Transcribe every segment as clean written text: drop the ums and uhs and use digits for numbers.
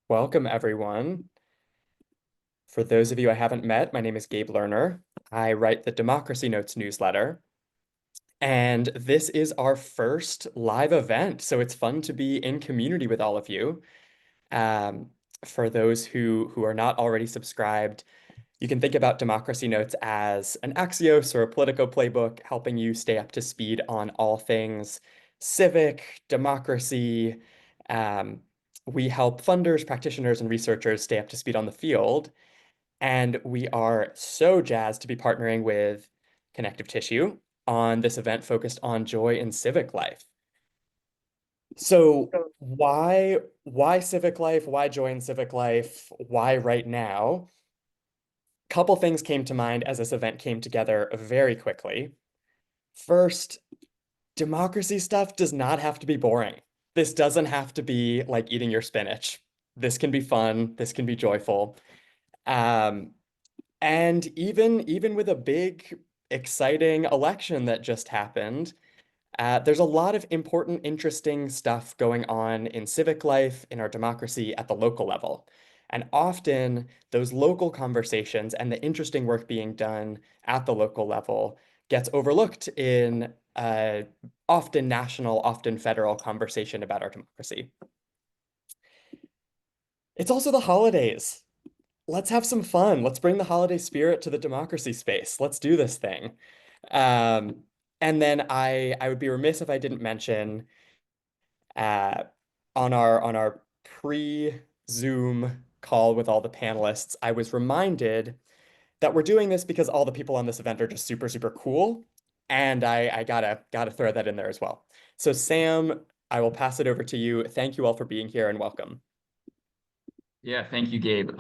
Welcome, everyone. For those of you I haven't met, my name is Gabe Lerner. I write the Democracy Notes newsletter, and this is our first live event, so it's fun to be in community with all of you. Um, for those who are not already subscribed, you can think about Democracy Notes as an Axios or a Politico playbook, helping you stay up to speed on all things civic, democracy. Um, we help funders, practitioners, and researchers stay up to speed on the field. And we are so jazzed to be partnering with Connective Tissue on this event focused on joy in civic life. So why civic life? Why joy in civic life? Why right now? Couple things came to mind as this event came together very quickly. First, democracy stuff does not have to be boring. This doesn't have to be like eating your spinach. This can be fun. This can be joyful. Um, and even with a big, exciting election that just happened, there's a lot of important, interesting stuff going on in civic life, in our democracy at the local level. And often those local conversations and the interesting work being done at the local level gets overlooked in often national, often federal conversation about our democracy. It's also the holidays. Let's have some fun. Let's bring the holiday spirit to the democracy space. Let's do this thing. Um, and then I would be remiss if I didn't mention uh, on our pre-Zoom call with all the panelists, I was reminded that we're doing this because all the people on this event are just super, super cool. And I gotta throw that in there as well. So Sam, I will pass it over to you. Thank you all for being here and welcome. Yeah, thank you, Gabe.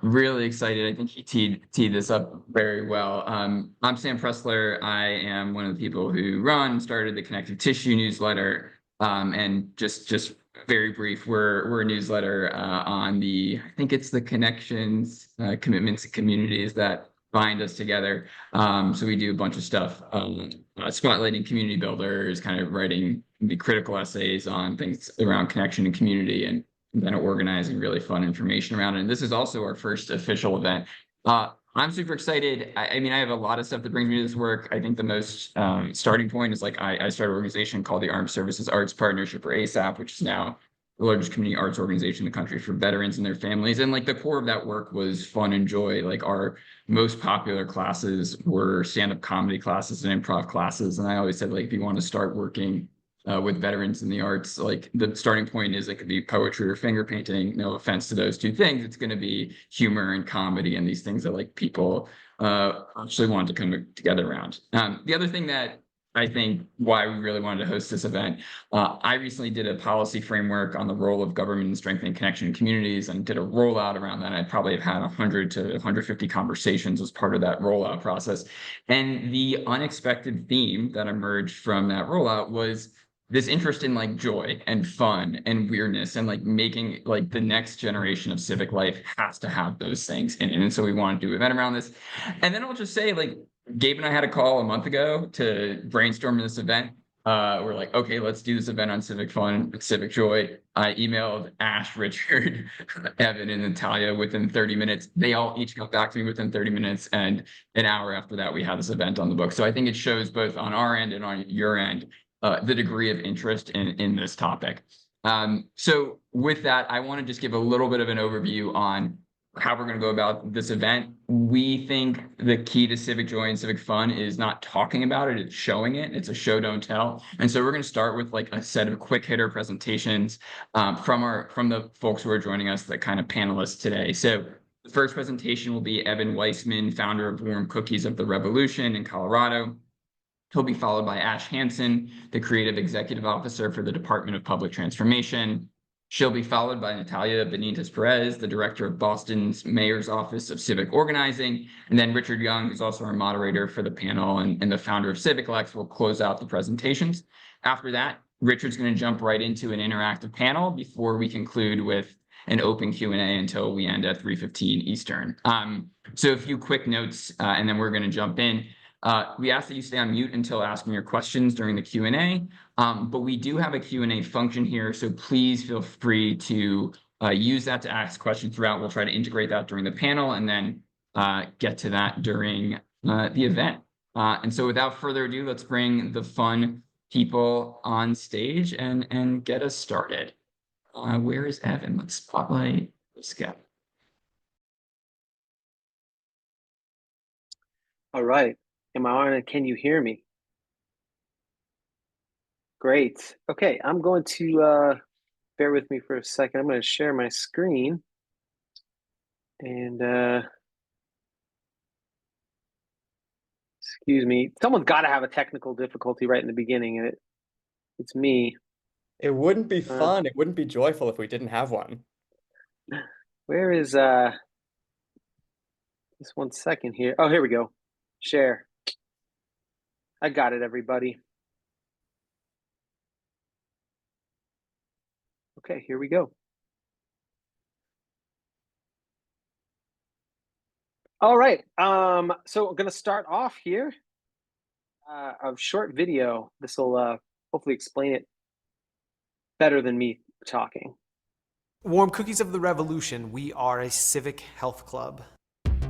Really excited. I think he teed this up very well. I'm Sam Pressler. I am one of the people who started the Connective Tissue newsletter. And just very brief, we're a newsletter on I think it's the connections, commitments, and communities that bind us together. So we do a bunch of stuff, spotlighting community builders, kind of writing the critical essays on things around connection and community, and then organizing really fun information around it. And this is also our first official event. I'm super excited. I mean, I have a lot of stuff that brings me to this work. I think the most starting point is like I started an organization called the Armed Services Arts Partnership, or ASAP, which is now the largest community arts organization in the country for veterans and their families. And like the core of that work was fun and joy. Like our most popular classes were stand-up comedy classes and improv classes. And I always said, like, if you want to start working with veterans in the arts, like the starting point is it could be poetry or finger painting. No offense to those two things. It's going to be humor and comedy and these things that like people actually want to come together around. The other thing that I think why we really wanted to host this event, I recently did a policy framework on the role of government in strengthening connection in communities and did a rollout around that. I probably have had 100 to 150 conversations as part of that rollout process. And the unexpected theme that emerged from that rollout was this interest in like joy and fun and weirdness and like making like the next generation of civic life has to have those things in it. And so we want to do an event around this. And then I'll just say, like, Gabe and I had a call a month ago to brainstorm this event. We're like, okay, let's do this event on civic fun, civic joy. I emailed Ash, Richard, Evan, and Natalia within 30 minutes. They all each got back to me within 30 minutes. And an hour after that, we had this event on the book. So I think it shows both on our end and on your end the degree of interest in this topic. So with that, I want to just give a little bit of an overview on how we're going to go about this event. We think the key to civic joy and civic fun is not talking about it, it's showing it. It's a show, don't tell. And so we're going to start with like a set of quick hitter presentations from the folks who are joining us, the kind of panelists today. So the first presentation will be Evan Weissman, founder of Warm Cookies of the Revolution in Colorado. He'll be followed by Ash Hanson, the Creative Executive Officer for the Department of Public Transformation. She'll be followed by Natalia Benitez Perez, the Director of Boston's Mayor's Office of Civic Organizing. And then Richard Young, who's also our moderator for the panel and the founder of CivicLex, will close out the presentations. After that, Richard's going to jump right into an interactive panel before we conclude with an open Q&A until we end at 3:15 Eastern. So a few quick notes, and then we're going to jump in. We ask that you stay on mute until asking your questions during the Q&A, but we do have a Q&A function here, so please feel free to use that to ask questions throughout. We'll try to integrate that during the panel and then get to that during the event. And so without further ado, let's bring the fun people on stage and get us started. Where is Evan? Let's spotlight this guy. All right. Am I on? Can you hear me? Great. Okay, I'm going to bear with me for a second. I'm going to share my screen. And excuse me. Someone's got to have a technical difficulty right in the beginning, and it's me. It wouldn't be fun. It wouldn't be joyful if we didn't have one. Where is just 1 second here. Oh, here we go. Share. I got it, everybody. Okay, here we go. All right. So I'm gonna start off here. A short video. This will hopefully explain it better than me talking. Warm Cookies of the Revolution, we are a civic health club.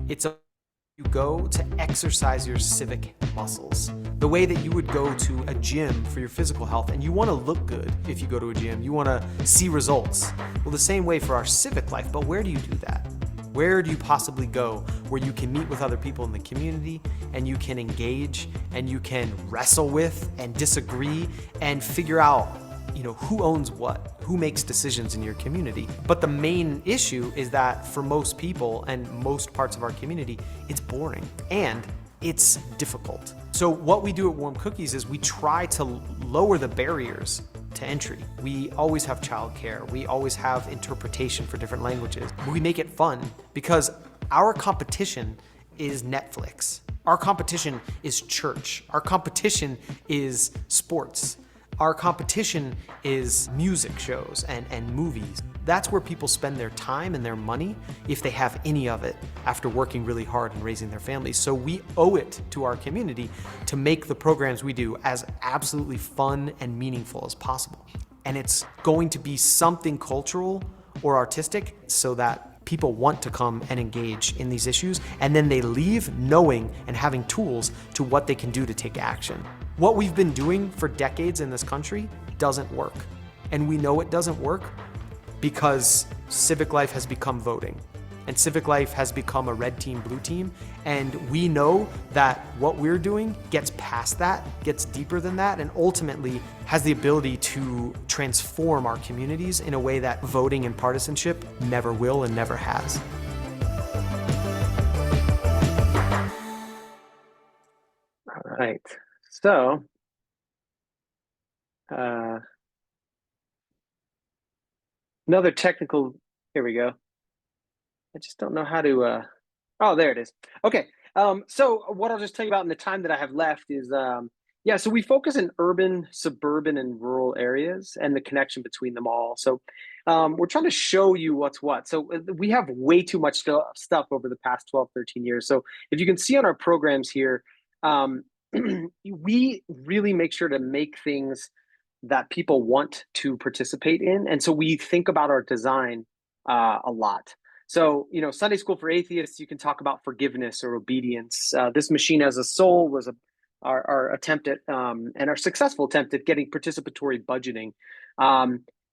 It's a you go to exercise your civic muscles. The way that you would go to a gym for your physical health, and you want to look good if you go to a gym, you want to see results. Well, the same way for our civic life, but where do you do that? Where do you possibly go where you can meet with other people in the community and you can engage and you can wrestle with and disagree and figure out, who owns what, who makes decisions in your community. But the main issue is that for most people and most parts of our community, it's boring and it's difficult. So what we do at Warm Cookies is we try to lower the barriers to entry. We always have childcare. We always have interpretation for different languages. We make it fun because our competition is Netflix. Our competition is church. Our competition is sports. Our competition is music shows and movies. That's where people spend their time and their money, if they have any of it, after working really hard and raising their families. So we owe it to our community to make the programs we do as absolutely fun and meaningful as possible. And it's going to be something cultural or artistic so that people want to come and engage in these issues, and then they leave knowing and having tools to what they can do to take action. What we've been doing for decades in this country doesn't work. And we know it doesn't work because civic life has become voting. And civic life has become a red team, blue team. And we know that what we're doing gets past that, gets deeper than that, and ultimately has the ability to transform our communities in a way that voting and partisanship never will and never has. All right. So, another technical, here we go. I just don't know how to, oh, there it is. Okay. So what I'll just tell you about in the time that I have left is, so we focus in urban, suburban, and rural areas and the connection between them all. So we're trying to show you what's what. So we have way too much stuff over the past 12, 13 years. So if you can see on our programs here, we really make sure to make things that people want to participate in. And so we think about our design a lot. So, Sunday School for Atheists, you can talk about forgiveness or obedience. This Machine Has a Soul was our attempt at, and our successful attempt at getting participatory budgeting.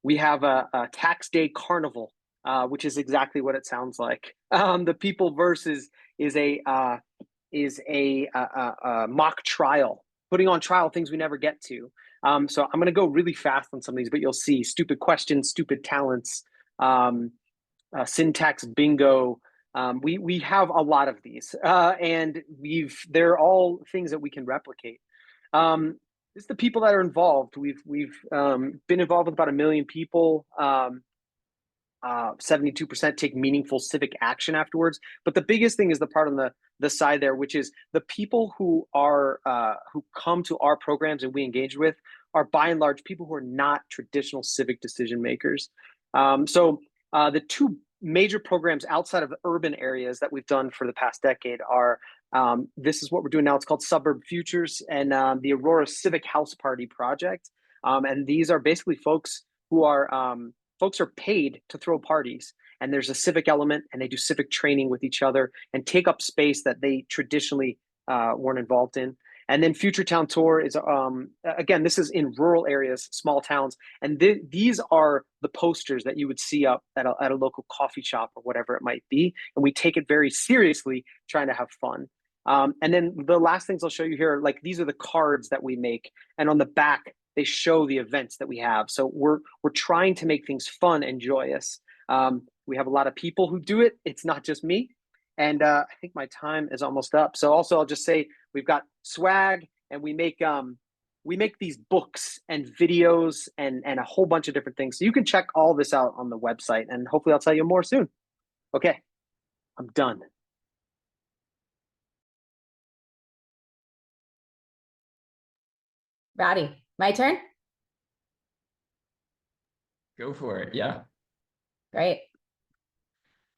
We have a tax day carnival, which is exactly what it sounds like. The People Versus is a mock trial, putting on trial things we never get to. So I'm going to go really fast on some of these, but you'll see stupid questions, stupid talents, syntax bingo. We have a lot of these, and they're all things that we can replicate. It's the people that are involved. We've been involved with about 1 million people. 72% take meaningful civic action afterwards. But the biggest thing is the part on the side there, which is the people who come to our programs and we engage with are by and large people who are not traditional civic decision makers. So the two major programs outside of the urban areas that we've done for the past decade are, this is what we're doing now. It's called Suburb Futures and the Aurora Civic House Party Project. And these are basically folks who are folks are paid to throw parties, and there's a civic element, and they do civic training with each other and take up space that they traditionally weren't involved in. And then Future Town Tour is, again, this is in rural areas, small towns. And these are the posters that you would see up at a local coffee shop or whatever it might be. And we take it very seriously, trying to have fun. And then the last things I'll show you here, like these are the cards that we make. And on the back, they show the events that we have. So we're trying to make things fun and joyous. We have a lot of people who do it. It's not just me. And I think my time is almost up. So also I'll just say we've got swag, and we make these books and videos and a whole bunch of different things. So you can check all this out on the website, and hopefully I'll tell you more soon. Okay, I'm done. Rowdy, my turn? Go for it. Yeah. Great.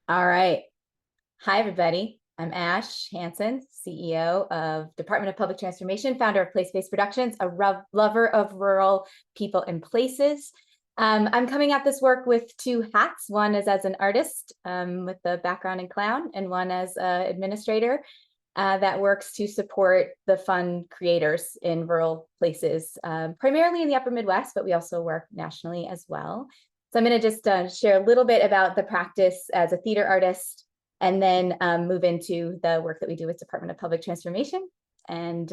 All right. Hi, everybody. I'm Ash Hanson, CEO of Department of Public Transformation, founder of PlaceBase Productions, a lover of rural people and places. I'm coming at this work with two hats. One is as an artist with a background in clown, and one as an administrator that works to support the fun creators in rural places, primarily in the upper Midwest, but we also work nationally as well. So I'm going to just share a little bit about the practice as a theater artist, and then move into the work that we do with Department of Public Transformation. And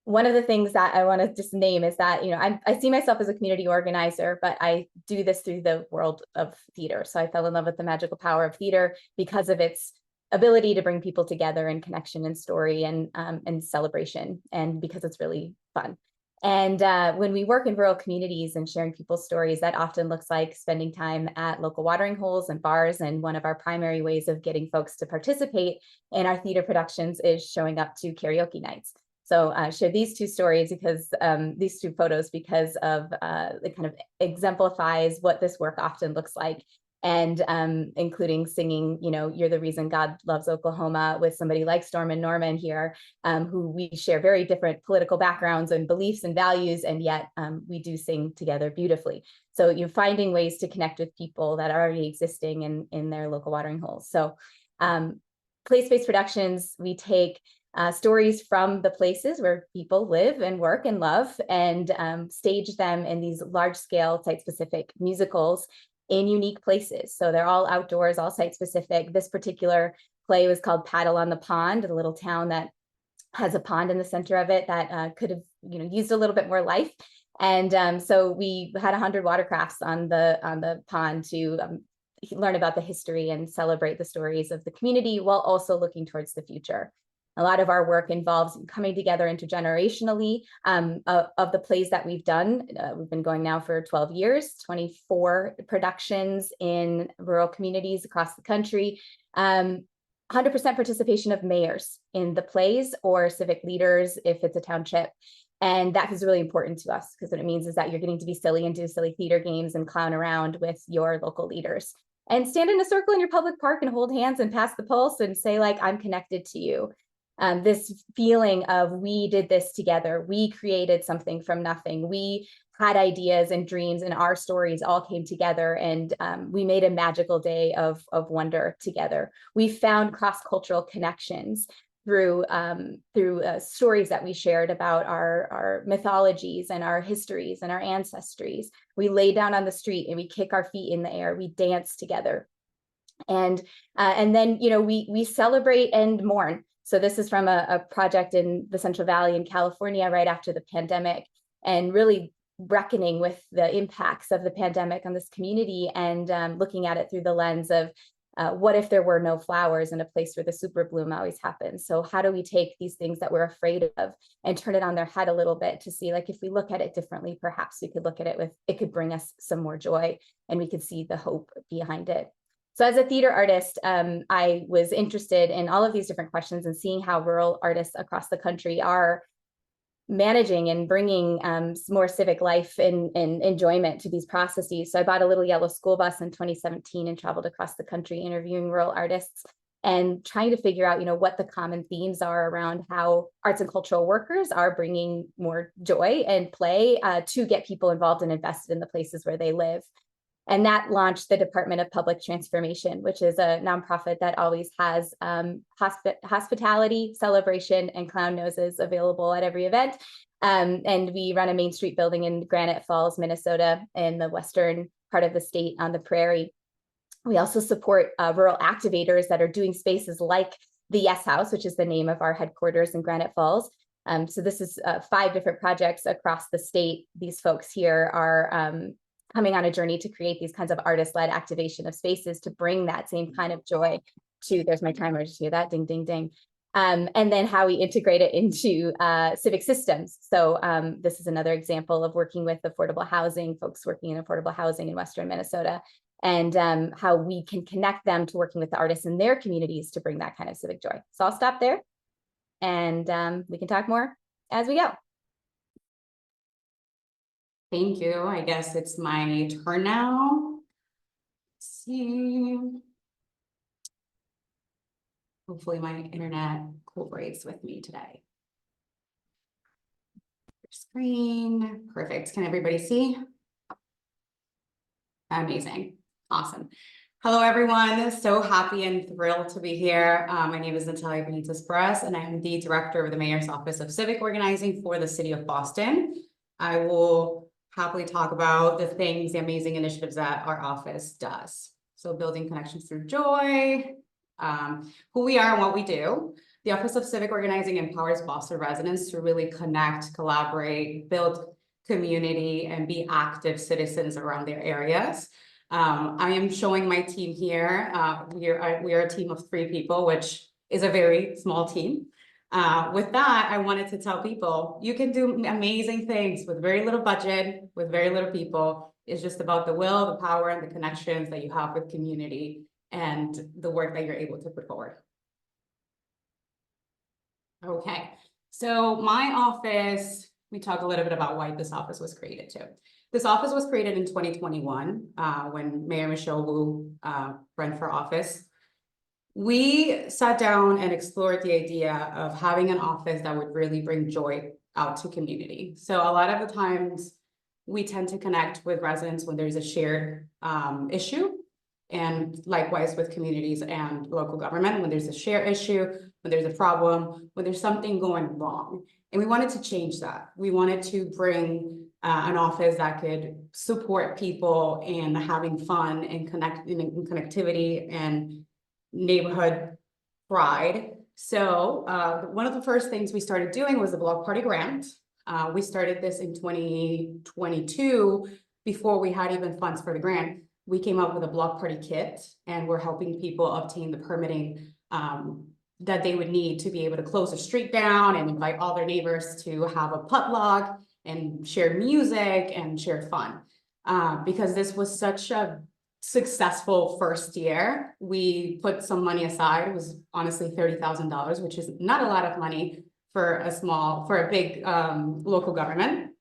one of the things that I want to just name is that, I see myself as a community organizer, but I do this through the world of theater. So I fell in love with the magical power of theater because of its ability to bring people together in connection and story and celebration, and because it's really fun. And when we work in rural communities and sharing people's stories, that often looks like spending time at local watering holes and bars. And one of our primary ways of getting folks to participate in our theater productions is showing up to karaoke nights. So I share these two stories because these two photos because of it kind of exemplifies what this work often looks like. And including singing, You're the Reason God Loves Oklahoma with somebody like Storm and Norman here, who we share very different political backgrounds and beliefs and values, and yet we do sing together beautifully. So you're finding ways to connect with people that are already existing in their local watering holes. So place-based productions, we take stories from the places where people live and work and love, and stage them in these large-scale site-specific musicals in unique places. So they're all outdoors, all site specific. This particular play was called Paddle on the Pond, a little town that has a pond in the center of it that could have used a little bit more life. And so we had 100 watercrafts on the pond to learn about the history and celebrate the stories of the community while also looking towards the future. A lot of our work involves coming together intergenerationally of the plays that we've done. We've been going now for 12 years, 24 productions in rural communities across the country. 100% participation of mayors in the plays, or civic leaders if it's a township. And that is really important to us, because what it means is that you're getting to be silly and do silly theater games and clown around with your local leaders. And stand in a circle in your public park and hold hands and pass the pulse and say, like, I'm connected to you. This feeling of we did this together, we created something from nothing, we had ideas and dreams, and our stories all came together, and we made a magical day of wonder together. We found cross-cultural connections through stories that we shared about our mythologies and our histories and our ancestries. We lay down on the street and we kick our feet in the air, we dance together, and then we celebrate and mourn. So this is from a project in the Central Valley in California right after the pandemic, and really reckoning with the impacts of the pandemic on this community, and looking at it through the lens of what if there were no flowers in a place where the super bloom always happens? So how do we take these things that we're afraid of and turn it on their head a little bit to see, like, if we look at it differently, perhaps we could look at it with, it could bring us some more joy, and we could see the hope behind it. So as a theater artist, I was interested in all of these different questions and seeing how rural artists across the country are managing and bringing more civic life and enjoyment to these processes. So I bought a little yellow school bus in 2017 and traveled across the country interviewing rural artists. and trying to figure out, what the common themes are around how arts and cultural workers are bringing more joy and play to get people involved and invested in the places where they live. And that launched the Department of Public Transformation, which is a nonprofit that always has hospitality, celebration, and clown noses available at every event. And we run a Main Street building in Granite Falls, Minnesota, in the western part of the state on the prairie. We also support rural activators that are doing spaces like the Yes House, which is the name of our headquarters in Granite Falls. So this is 5 different projects across the state. These folks here are coming on a journey to create these kinds of artist-led activation of spaces to bring that same kind of joy to, there's my timer, just hear that, ding, ding, ding. And then how we integrate it into civic systems. So this is another example of working with affordable housing, folks working in affordable housing in Western Minnesota, and how we can connect them to working with the artists in their communities to bring that kind of civic joy. So I'll stop there, and we can talk more as we go. Thank you. I guess it's my turn now. Let's see. Hopefully my internet cooperates with me today. Screen, perfect. Can everybody see? Amazing, awesome. Hello everyone, so happy and thrilled to be here. My name is Natalia Benitez-Perez and I'm the Director of the Mayor's Office of Civic Organizing for the City of Boston. I will happily talk about the things, the amazing initiatives that our office does. So building connections through joy, who we are and what we do. The Office of Civic Organizing empowers Boston residents to really connect, collaborate, build community, and be active citizens around their areas. I am showing my team here. We are a team of 3 people, which is a very small team. With that, I wanted to tell people, you can do amazing things with very little budget, with very little people. It's just about the will, the power, and the connections that you have with community and the work that you're able to put forward. Okay, so my office, we talked a little bit about why this office was created too. This office was created in 2021 when Mayor Michelle Wu ran for office. We sat down and explored the idea of having an office that would really bring joy out to community. So a lot of the times we tend to connect with residents when there's a shared issue, and likewise with communities and local government when there's a shared issue, when there's a problem, when there's something going wrong. And we wanted to change that. We wanted to bring an office that could support people in having fun and connectivity and neighborhood pride. So one of the first things we started doing was the Block Party Grant. We started this in 2022 before we had even funds for the grant. We came up with a Block Party kit, and we're helping people obtain the permitting that they would need to be able to close the street down and invite all their neighbors to have a potluck and share music and share fun. Because this was such a successful first year, we put some money aside. It was honestly $30,000, which is not a lot of money for a big local government.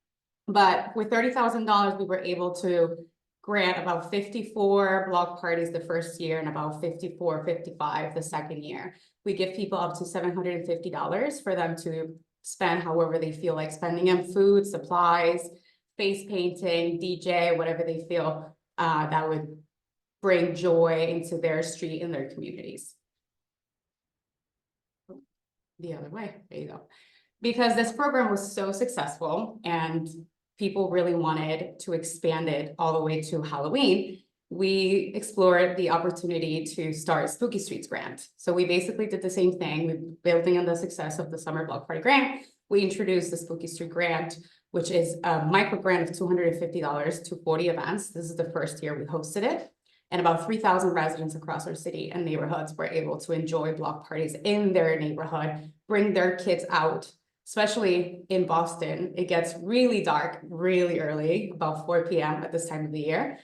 But with $30,000, we were able to grant about 54 block parties the first year and about 54, 55 the second year. We give people up to $750 for them to spend however they feel like spending on food, supplies, face painting, DJ, whatever they feel that would bring joy into their street and their communities. The other way, there you go. Because this program was so successful and people really wanted to expand it all the way to Halloween, we explored the opportunity to start Spooky Streets Grant. So we basically did the same thing. We building on the success of the Summer Block Party Grant. We introduced the Spooky Street Grant, which is a micro grant of $250 to 40 events. This is the first year we hosted it. And about 3,000 residents across our city and neighborhoods were able to enjoy block parties in their neighborhood, bring their kids out. Especially in Boston, it gets really dark really early, about 4 p.m. at this time of the year.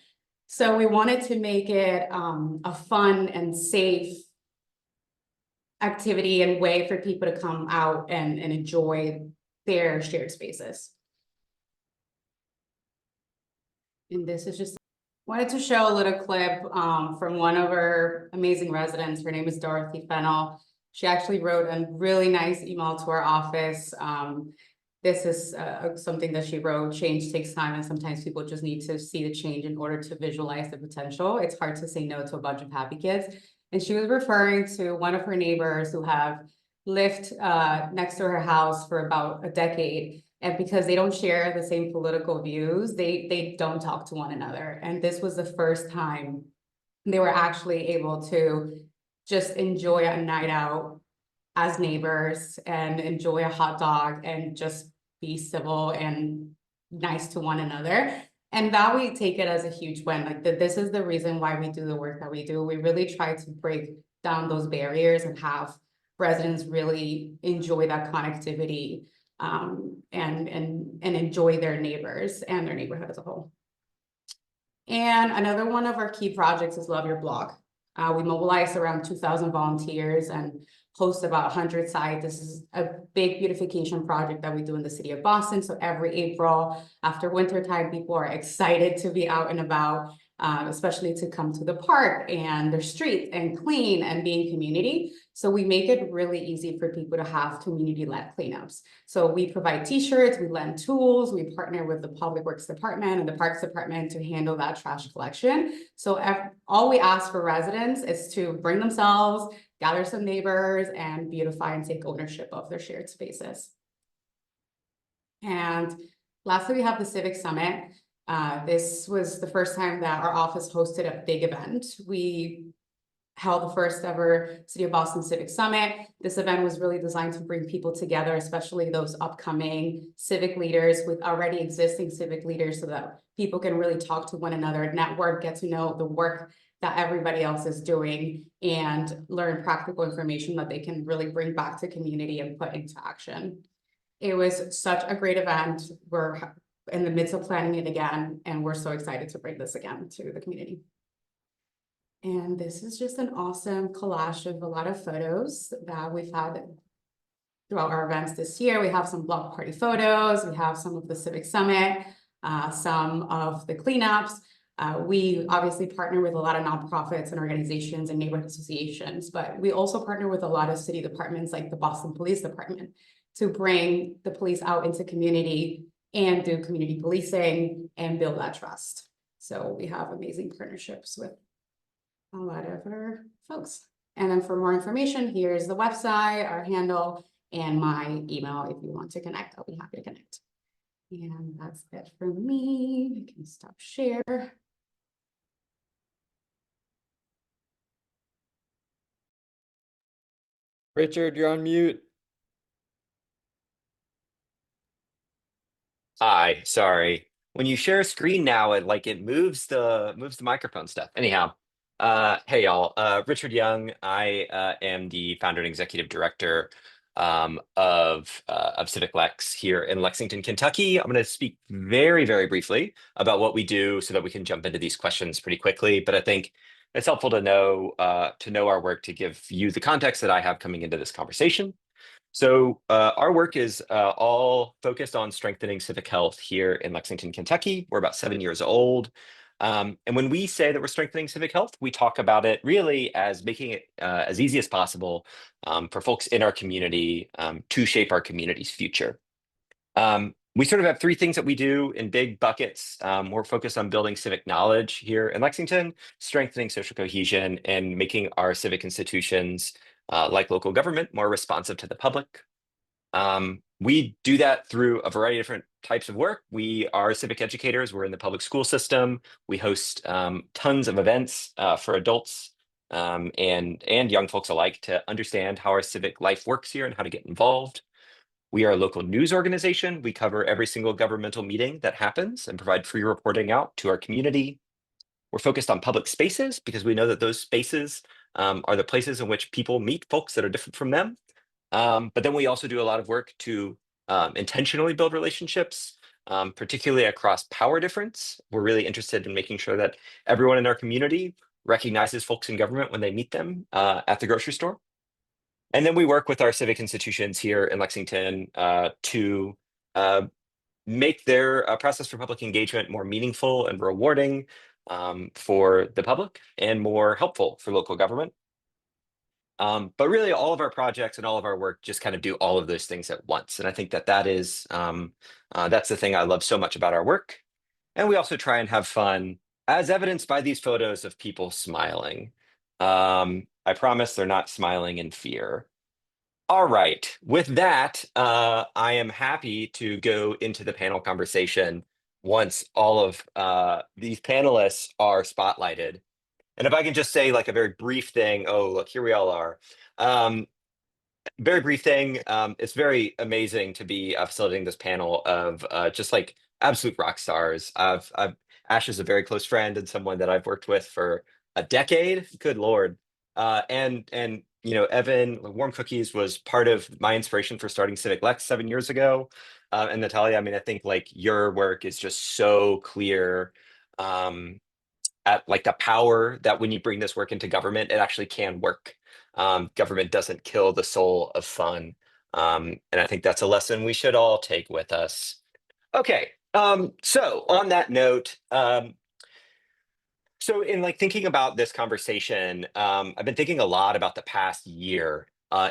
So we wanted to make it a fun and safe activity and way for people to come out and enjoy their shared spaces. And this is just Wanted to show a little clip from one of our amazing residents. Her name is Dorothy Fennell. She actually wrote a really nice email to our office. This is something that she wrote. Change takes time, and sometimes people just need to see the change in order to visualize the potential. It's hard to say no to a bunch of happy kids. And she was referring to one of her neighbors who have lived next to her house for about a decade. And because they don't share the same political views, they don't talk to one another. And this was the first time they were actually able to just enjoy a night out as neighbors and enjoy a hot dog and just be civil and nice to one another. And that we take it as a huge win. Like this is the reason why we do the work that we do. We really try to break down those barriers and have residents really enjoy that connectivity and enjoy their neighbors and their neighborhood as a whole. And another one of our key projects is Love Your Block. We mobilized around 2,000 volunteers and host about 100 sites. This is a big beautification project that we do in the city of Boston. So every April after winter time, people are excited to be out and about, especially to come to the park and the street and clean and be in community. So we make it really easy for people to have community-led cleanups. So we provide t-shirts, we lend tools, we partner with the Public Works Department and the Parks Department to handle that trash collection. So all we ask for residents is to bring themselves, gather some neighbors, and beautify and take ownership of their shared spaces. And lastly, we have the Civic Summit. This was the first time that our office hosted a big event. We held the first ever City of Boston Civic Summit. This event was really designed to bring people together, especially those upcoming civic leaders with already existing civic leaders, so that people can really talk to one another, network, get to know the work that everybody else is doing, and learn practical information that they can really bring back to community and put into action. It was such a great event. We're in the midst of planning it again, and we're so excited to bring this again to the community. And this is just an awesome collage of a lot of photos that we've had throughout our events this year. We have some block party photos, we have some of the Civic Summit, some of the cleanups. We obviously partner with a lot of nonprofits and organizations and neighborhood associations, but we also partner with a lot of city departments like the Boston Police Department to bring the police out into community and do community policing and build that trust. So we have amazing partnerships with a lot of our folks. And then for more information, here's the website, our handle, and my email. If you want to connect, I'll be happy to connect. And that's it for me. I can stop share. Richard, you're on mute. Hi, sorry. When you share a screen now, it moves the microphone stuff. Anyhow, hey y'all. Richard Young. I am the founder and executive director of CivicLex here in Lexington, Kentucky. I'm going to speak very, very briefly about what we do so that we can jump into these questions pretty quickly. But I think it's helpful to know our work to give you the context that I have coming into this conversation. So our work is all focused on strengthening civic health here in Lexington, Kentucky. We're about 7 years old. And when we say that we're strengthening civic health, we talk about it really as making it as easy as possible for folks in our community to shape our community's future. We sort of have three things that we do in big buckets. We're focused on building civic knowledge here in Lexington, strengthening social cohesion, and making our civic institutions like local government more responsive to the public. We do that through a variety of different types of work. We are civic educators. We're in the public school system. We host tons of events for adults and young folks alike to understand how our civic life works here and how to get involved. We are a local news organization. We cover every single governmental meeting that happens and provide free reporting out to our community. We're focused on public spaces because we know that those spaces are the places in which people meet folks that are different from them. But then we also do a lot of work to intentionally build relationships, particularly across power difference. We're really interested in making sure that everyone in our community recognizes folks in government when they meet them at the grocery store. And then we work with our civic institutions here in Lexington to make their process for public engagement more meaningful and rewarding. for the public and more helpful for local government. But really, all of our projects and all of our work just kind of do all of those things at once. And I think that that's the thing I love so much about our work. And we also try and have fun, as evidenced by these photos of people smiling. I promise they're not smiling in fear. All right, with that, I am happy to go into the panel conversation once all of these panelists are spotlighted. And if I can just say like a very brief thing, oh, look, here we all are. Very brief thing. It's very amazing to be facilitating this panel of just like absolute rock stars. Ash is a very close friend and someone that I've worked with for a decade. Good Lord. And you know, Evan, Warm Cookies was part of my inspiration for starting CivicLex 7 years ago. And Natalia, I mean, I think like your work is just so clear. At like the power that when you bring this work into government, it actually can work. Government doesn't kill the soul of fun. And I think that's a lesson we should all take with us. Okay, so on that note, so in like thinking about this conversation, I've been thinking a lot about the past year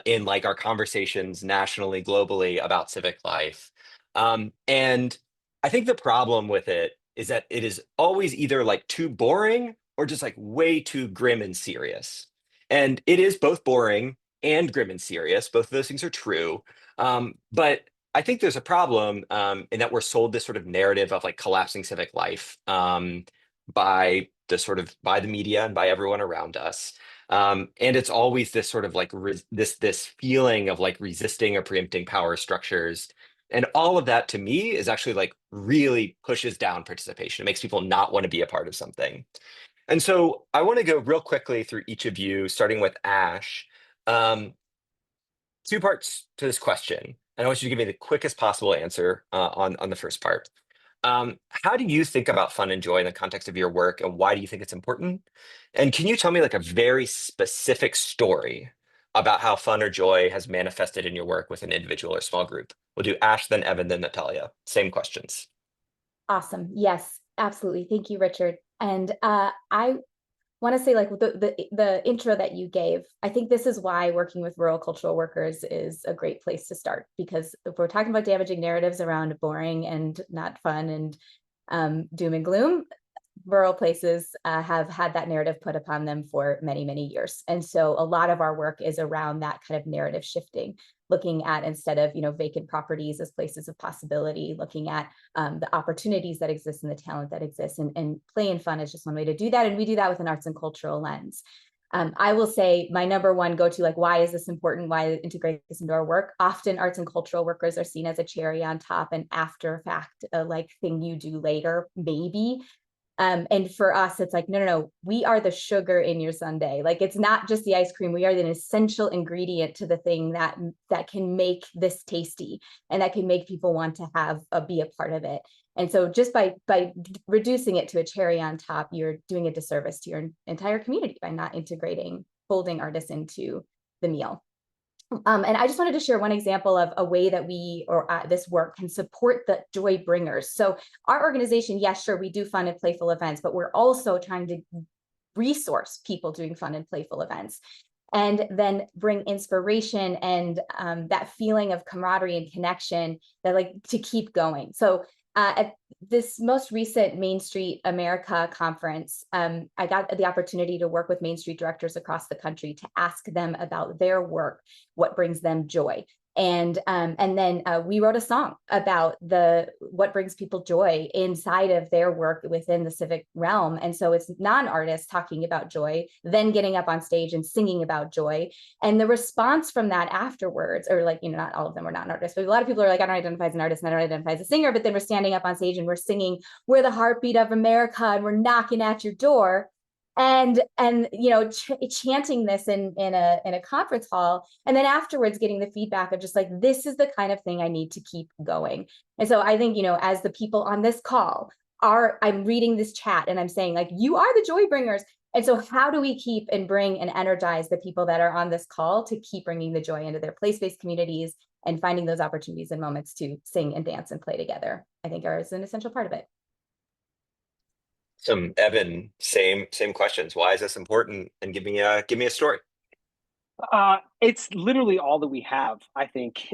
in like our conversations nationally, globally about civic life. And I think the problem with it is that it is always either like too boring or just like way too grim and serious. And it is both boring and grim and serious. Both of those things are true. But I think there's a problem in that we're sold this sort of narrative of like collapsing civic life by the media and by everyone around us. And it's always this sort of like this feeling of like resisting or preempting power structures. And all of that to me is actually like really pushes down participation. It makes people not want to be a part of something. And so I want to go real quickly through each of you, starting with Ash. Two parts to this question. And I want you to give me the quickest possible answer on the first part. How do you think about fun and joy in the context of your work, and why do you think it's important? And can you tell me like a very specific story about how fun or joy has manifested in your work with an individual or small group? We'll do Ash, then Evan, then Natalia. Same questions. Awesome. Yes, absolutely. Thank you, Richard. And I want to say like the intro that you gave, I think this is why working with rural cultural workers is a great place to start, because if we're talking about damaging narratives around boring and not fun and doom and gloom, rural places have had that narrative put upon them for many, many years. And so a lot of our work is around that kind of narrative shifting, looking at, instead of, vacant properties as places of possibility, looking at the opportunities that exist and the talent that exists, and play and fun is just one way to do that. And we do that with an arts and cultural lens. I will say my number one go-to, like, why is this important? Why integrate this into our work? Often arts and cultural workers are seen as a cherry on top, an after fact, like thing you do later, maybe. And for us, it's like, no, we are the sugar in your sundae. Like, it's not just the ice cream. We are an essential ingredient to the thing that can make this tasty and that can make people want to be a part of it. And so just by reducing it to a cherry on top, you're doing a disservice to your entire community by not folding artists into the meal. And I just wanted to share one example of a way that this work can support the joy bringers. So our organization, yes, sure, we do fun and playful events, but we're also trying to resource people doing fun and playful events, and then bring inspiration and that feeling of camaraderie and connection that to keep going. So at this most recent Main Street America conference, I got the opportunity to work with Main Street directors across the country to ask them about their work, what brings them joy. And then we wrote a song about what brings people joy inside of their work within the civic realm. And so it's non-artists talking about joy, then getting up on stage and singing about joy. And the response from that afterwards, or not all of them were not artists, but a lot of people are like, I don't identify as an artist and I don't identify as a singer, but then we're standing up on stage and we're singing, we're the heartbeat of America and we're knocking at your door. And chanting this in a conference hall, and then afterwards getting the feedback of just like, this is the kind of thing I need to keep going. And so I think, as the people on this call I'm reading this chat and I'm saying, like, you are the joy bringers. And so how do we keep and bring and energize the people that are on this call to keep bringing the joy into their place-based communities and finding those opportunities and moments to sing and dance and play together? I think is an essential part of it. Evan, same questions. Why is this important? And give me a story. It's literally all that we have, I think.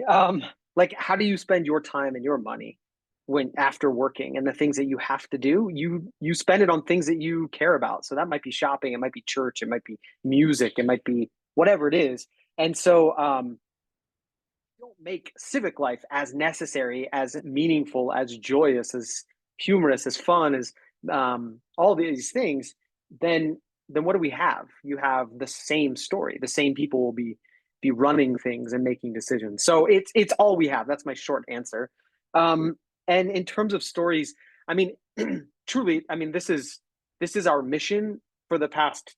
Like, how do you spend your time and your money when after working, and the things that you have to do? You spend it on things that you care about. So that might be shopping, it might be church, it might be music, it might be whatever it is. And so don't make civic life as necessary, as meaningful, as joyous, as humorous, as fun as all these things, then what do we have? You have the same story. The same people will be running things and making decisions. So it's all we have. That's my short answer. And in terms of stories, I mean, truly, I mean, this is our mission for the past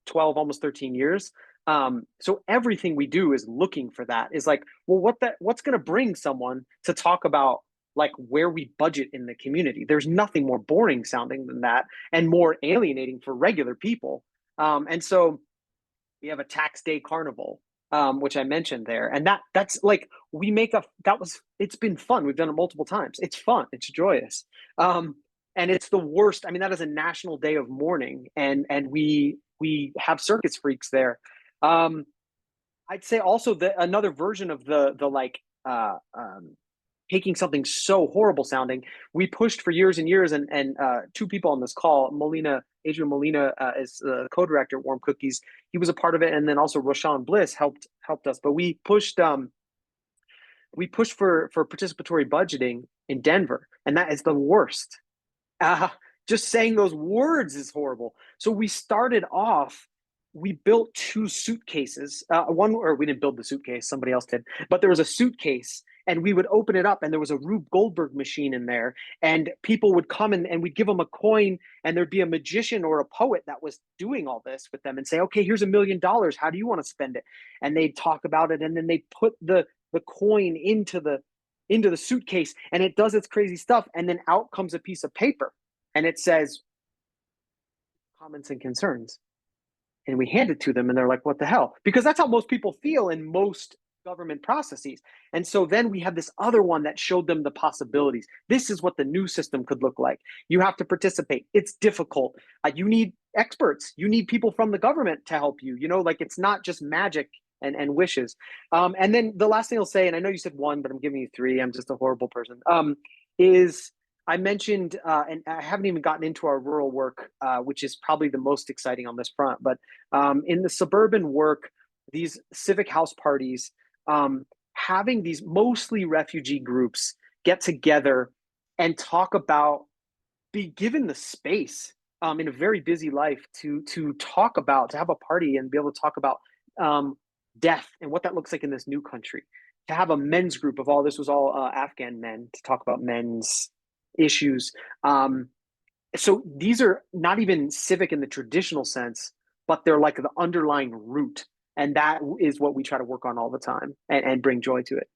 12, almost 13 years. So everything we do is looking for that, is like, well, what's going to bring someone to talk about like where we budget in the community? There's nothing more boring sounding than that, and more alienating for regular people. And so we have a tax day carnival, which I mentioned there, and that's like, it's been fun. We've done it multiple times. It's fun. It's joyous. And it's the worst. I mean, that is a national day of mourning, and we have circus freaks there. I'd say also that another version of the like taking something so horrible sounding, we pushed for years and years, and two people on this call, Adrian Molina is the co-director at Warm Cookies. He was a part of it, and then also Roshan Bliss helped us. But we pushed for participatory budgeting in Denver, and that is the worst. Just saying those words is horrible. So we started off, we built 2 suitcases. Or we didn't build the suitcase, somebody else did. But there was a suitcase, and we would open it up, and there was a Rube Goldberg machine in there, and people would come and we'd give them a coin, and there'd be a magician or a poet that was doing all this with them and say, okay, here's $1 million. How do you want to spend it? And they'd talk about it, and then they put the coin into the suitcase, and it does its crazy stuff, and then out comes a piece of paper, and it says comments and concerns. And we hand it to them, and they're like, what the hell? Because that's how most people feel in most government processes. And so then we had this other one that showed them the possibilities. This is what the new system could look like. You have to participate. It's difficult. You need experts. You need people from the government to help you. You know, like, it's not just magic and wishes. And then the last thing I'll say, and I know you said 1, but I'm giving you 3. I'm just a horrible person. Is I mentioned, and I haven't even gotten into our rural work, which is probably the most exciting on this front, but in the suburban work, these civic house parties, having these mostly refugee groups get together and talk about, be given the space in a very busy life to have a party and be able to talk about death and what that looks like in this new country. To have a men's group of this was all Afghan men, to talk about men's issues. So these are not even civic in the traditional sense, but they're like the underlying root. And that is what we try to work on all the time and bring joy to it.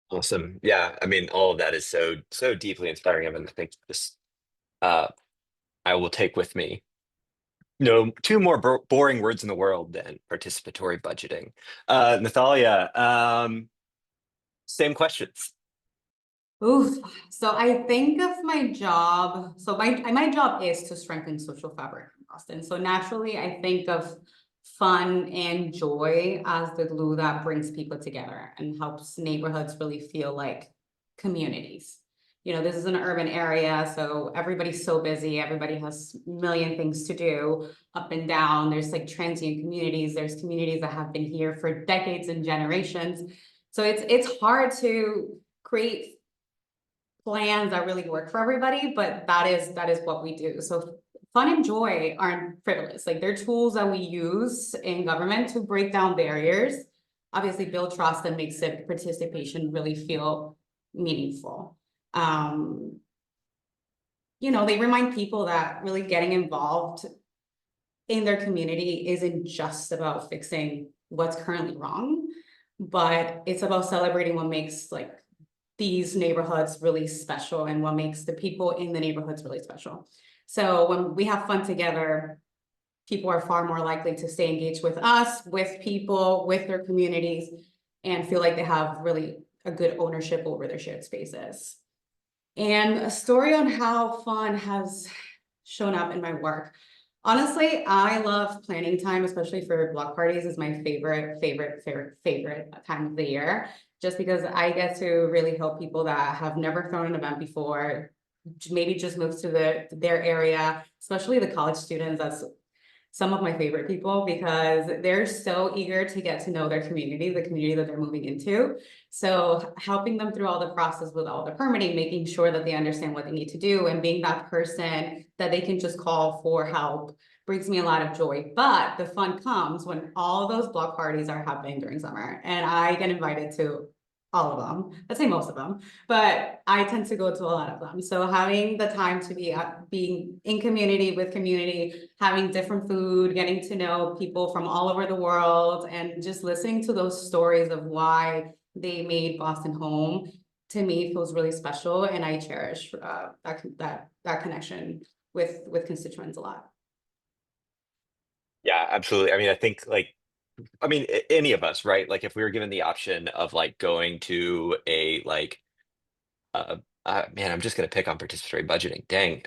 Awesome. Yeah, I mean, all of that is so deeply inspiring. I mean, I think this I will take with me. No, 2 more boring words in the world than participatory budgeting. Nathalia, same questions. Oof. So I think of my job. So my job is to strengthen social fabric in Boston. So naturally, I think of fun and joy as the glue that brings people together and helps neighborhoods really feel like communities. You know, this is an urban area, so everybody's so busy. Everybody has a million things to do up and down. There's like transient communities. There's communities that have been here for decades and generations. So it's hard to create plans that really work for everybody, but that is what we do. So fun and joy aren't frivolous. Like, they're tools that we use in government to break down barriers, obviously build trust, and make civic participation really feel meaningful. You know, they remind people that really getting involved in their community isn't just about fixing what's currently wrong, but it's about celebrating what makes like these neighborhoods really special and what makes the people in the neighborhoods really special. So when we have fun together, people are far more likely to stay engaged with us, with people, with their communities, and feel like they have really a good ownership over their shared spaces. And a story on how fun has shown up in my work. Honestly, I love planning time, especially for block parties, is my favorite time of the year, just because I get to really help people that have never thrown an event before, maybe just moved to their area, especially the college students. That's some of my favorite people because they're so eager to get to know their community, the community that they're moving into. So helping them through all the process with all the permitting, making sure that they understand what they need to do, and being that person that they can just call for help brings me a lot of joy. But the fun comes when all those block parties are happening during summer and I get invited to all of them. I'd say most of them, but I tend to go to a lot of them. So having the time to be being in community with community, having different food, getting to know people from all over the world, and just listening to those stories of why they made Boston home, to me feels really special, and I cherish that connection with constituents a lot. Yeah, absolutely. I mean, I think like, I mean, any of us, right? Like if we were given the option of like going to a like uh, man, I'm just gonna pick on participatory budgeting. Dang.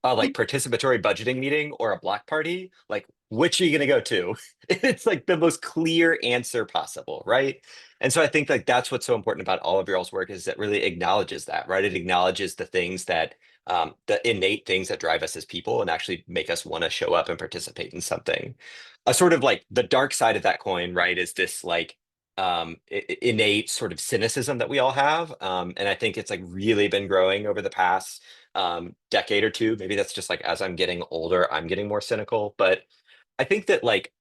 Like participatory budgeting meeting or a block party, like which are you gonna go to? It's like the most clear answer possible, right? And so I think like that's what's so important about all of your all's work is that really acknowledges that, right? It acknowledges the things that the innate things that drive us as people and actually make us want to show up and participate in something. A sort of like the dark side of that coin, right, is this like innate sort of cynicism that we all have. And I think it's like really been growing over the past decade or two. Maybe that's just like as I'm getting older, I'm getting more cynical. But I think that like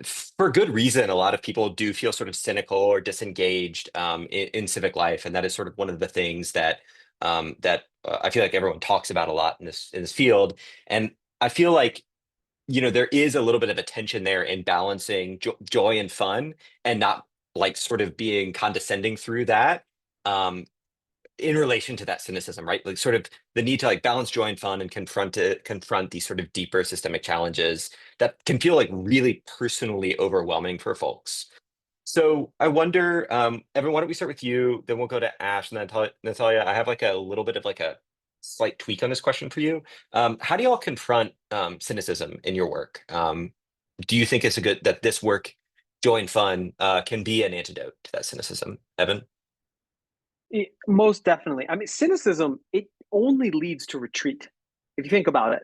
for good reason, a lot of people do feel sort of cynical or disengaged in civic life, and that is sort of one of the things that I feel like everyone talks about a lot in this field. And I feel like there is a little bit of a tension there in balancing joy and fun and not like sort of being condescending through that um, in relation to that cynicism, right? Like sort of the need to like balance joy and fun and confront these sort of deeper systemic challenges that can feel like really personally overwhelming for folks. So I wonder, Evan, why don't we start with you? Then we'll go to Ash and then Natalia. I have like a little bit of like a slight tweak on this question for you. How do y'all confront cynicism in your work? Do you think it's a good that this work, joy and fun, can be an antidote to that cynicism, Evan? Most definitely. I mean, cynicism, it only leads to retreat. If you think about it,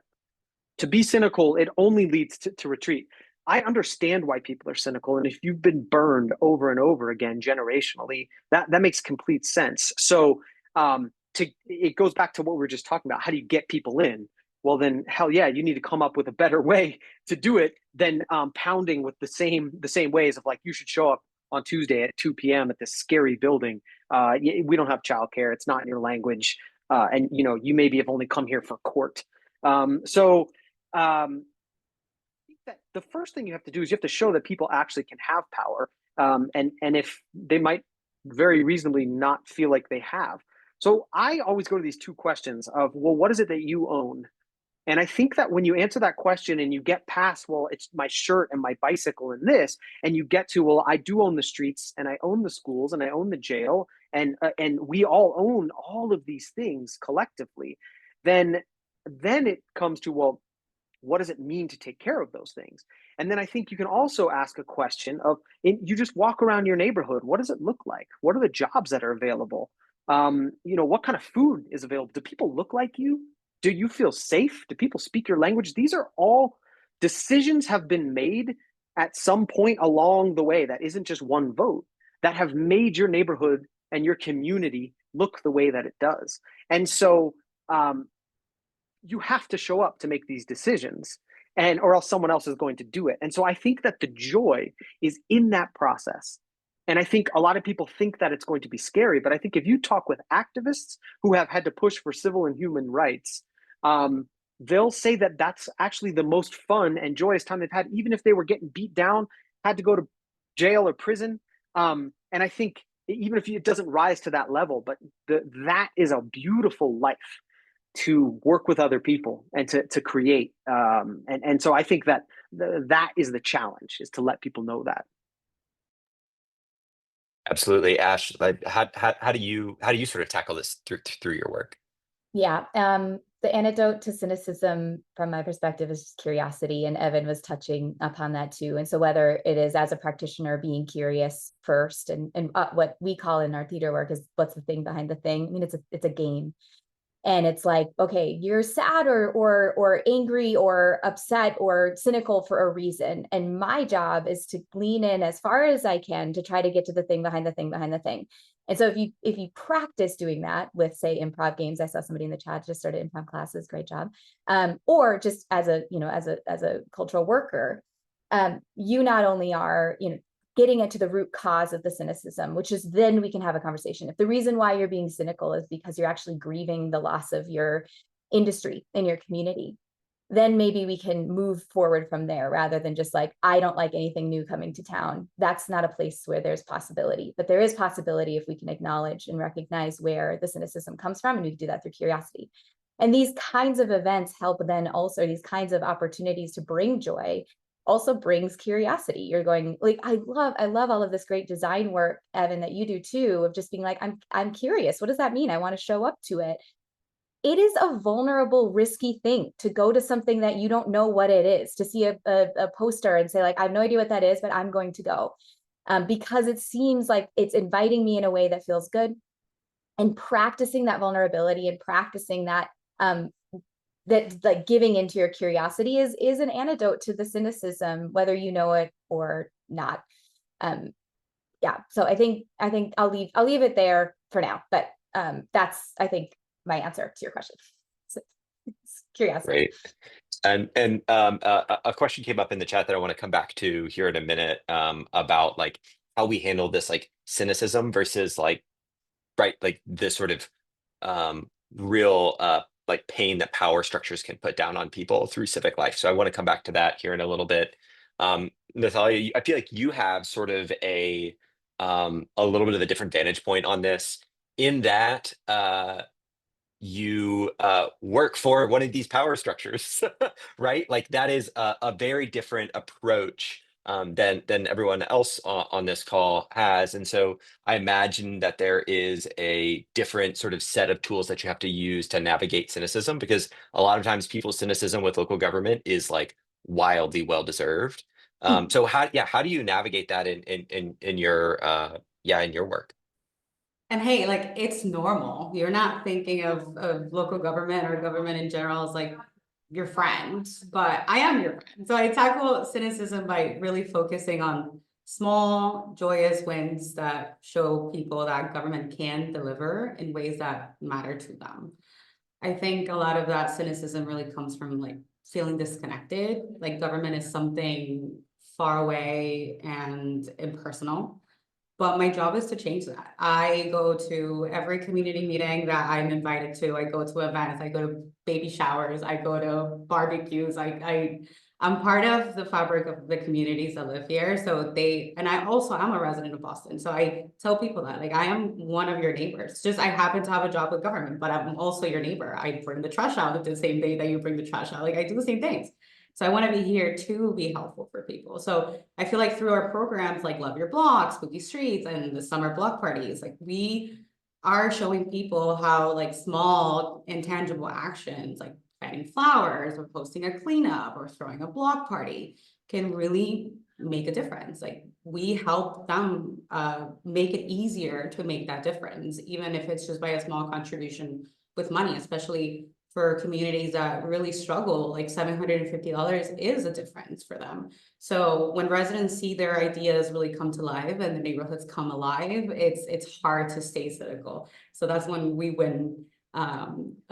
to be cynical, it only leads to retreat. I understand why people are cynical. And if you've been burned over and over again generationally, that makes complete sense. So it goes back to what we were just talking about. How do you get people in? Well, then hell yeah, you need to come up with a better way to do it than pounding with the same ways of like, you should show up on Tuesday at 2 p.m. at this scary building. We don't have childcare. It's not in your language. And you maybe have only come here for court. So that the first thing you have to do is you have to show that people actually can have power, and if they might very reasonably not feel like they have. So I always go to these two questions of, well, what is it that you own? And I think that when you answer that question and you get past, well, it's my shirt and my bicycle and this, and you get to, well, I do own the streets and I own the schools and I own the jail, and we all own all of these things collectively, then it comes to, well, what does it mean to take care of those things? And then I think you can also ask a question of, you just walk around your neighborhood, what does it look like? What are the jobs that are available? What kind of food is available? Do people look like you? Do you feel safe? Do people speak your language? These are all decisions have been made at some point along the way that isn't just one vote, that have made your neighborhood and your community look the way that it does. And so you have to show up to make these decisions, and or else someone else is going to do it. And so I think that the joy is in that process. And I think a lot of people think that it's going to be scary, but I think if you talk with activists who have had to push for civil and human rights, they'll say that that's actually the most fun and joyous time they've had, even if they were getting beat down, had to go to jail or prison. And I think even if it doesn't rise to that level, but that is a beautiful life to work with other people and to create. And so I think that that is the challenge, is to let people know that. Absolutely, Ash. Like, how do you sort of tackle this through your work? Yeah, the antidote to cynicism from my perspective is just curiosity, and Evan was touching upon that too. And so whether it is as a practitioner being curious first, and what we call in our theater work is what's the thing behind the thing. I mean, it's a game. And it's like, okay, you're sad or angry or upset or cynical for a reason. And my job is to lean in as far as I can to try to get to the thing behind the thing behind the thing. And so if you practice doing that with, say, improv games, I saw somebody in the chat just started improv classes, great job. Or just as a, as a cultural worker, you not only are, getting into the root cause of the cynicism, which is then we can have a conversation. If the reason why you're being cynical is because you're actually grieving the loss of your industry in your community, then maybe we can move forward from there rather than just like, I don't like anything new coming to town. That's not a place where there's possibility, but there is possibility if we can acknowledge and recognize where the cynicism comes from, and we can do that through curiosity. And these kinds of events help then also, these kinds of opportunities to bring joy also brings curiosity. You're going like, I love all of this great design work, Evan, that you do too, of just being like, I'm curious. What does that mean? I want to show up to it. It is a vulnerable, risky thing to go to something that you don't know what it is, to see a poster and say like, I have no idea what that is, but I'm going to go. Because it seems like it's inviting me in a way that feels good. And practicing that vulnerability and practicing that that like giving into your curiosity is an antidote to the cynicism, whether you know it or not. Yeah, so I think I'll leave it there for now, but that's, I think, my answer to your question. So, curiosity. Great. And a question came up in the chat that I want to come back to here in a minute, about like how we handle this like cynicism versus like, right, like this sort of real like pain that power structures can put down on people through civic life. So I want to come back to that here in a little bit. Natalia, I feel like you have sort of a little bit of a different vantage point on this, in that you work for one of these power structures, right? Like that is a very different approach than everyone else on this call has. And so I imagine that there is a different sort of set of tools that you have to use to navigate cynicism, because a lot of times people's cynicism with local government is like wildly well deserved. So how do you navigate that in your in your work? And hey, like, it's normal. You're not thinking of local government or government in general as like your friend, but I am your friend. So I tackle cynicism by really focusing on small, joyous wins that show people that government can deliver in ways that matter to them. I think a lot of that cynicism really comes from like feeling disconnected, like government is something far away and impersonal. But my job is to change that. I go to every community meeting that I'm invited to. I go to events, I go to baby showers, I go to barbecues. I'm part of the fabric of the communities that live here. So I'm a resident of Boston. So I tell people that, like, I am one of your neighbors. Just I happen to have a job with government, but I'm also your neighbor. I bring the trash out the same day that you bring the trash out. Like, I do the same things. So I want to be here to be helpful for people. So I feel like through our programs like Love Your Block, Spooky Streets, and the summer block parties, like we are showing people how like small intangible actions like planting flowers or posting a cleanup or throwing a block party can really make a difference. Like we help them make it easier to make that difference, even if it's just by a small contribution with money, especially for communities that really struggle. Like $750 is a difference for them. So when residents see their ideas really come to life and the neighborhoods come alive, it's hard to stay cynical. So that's when we win a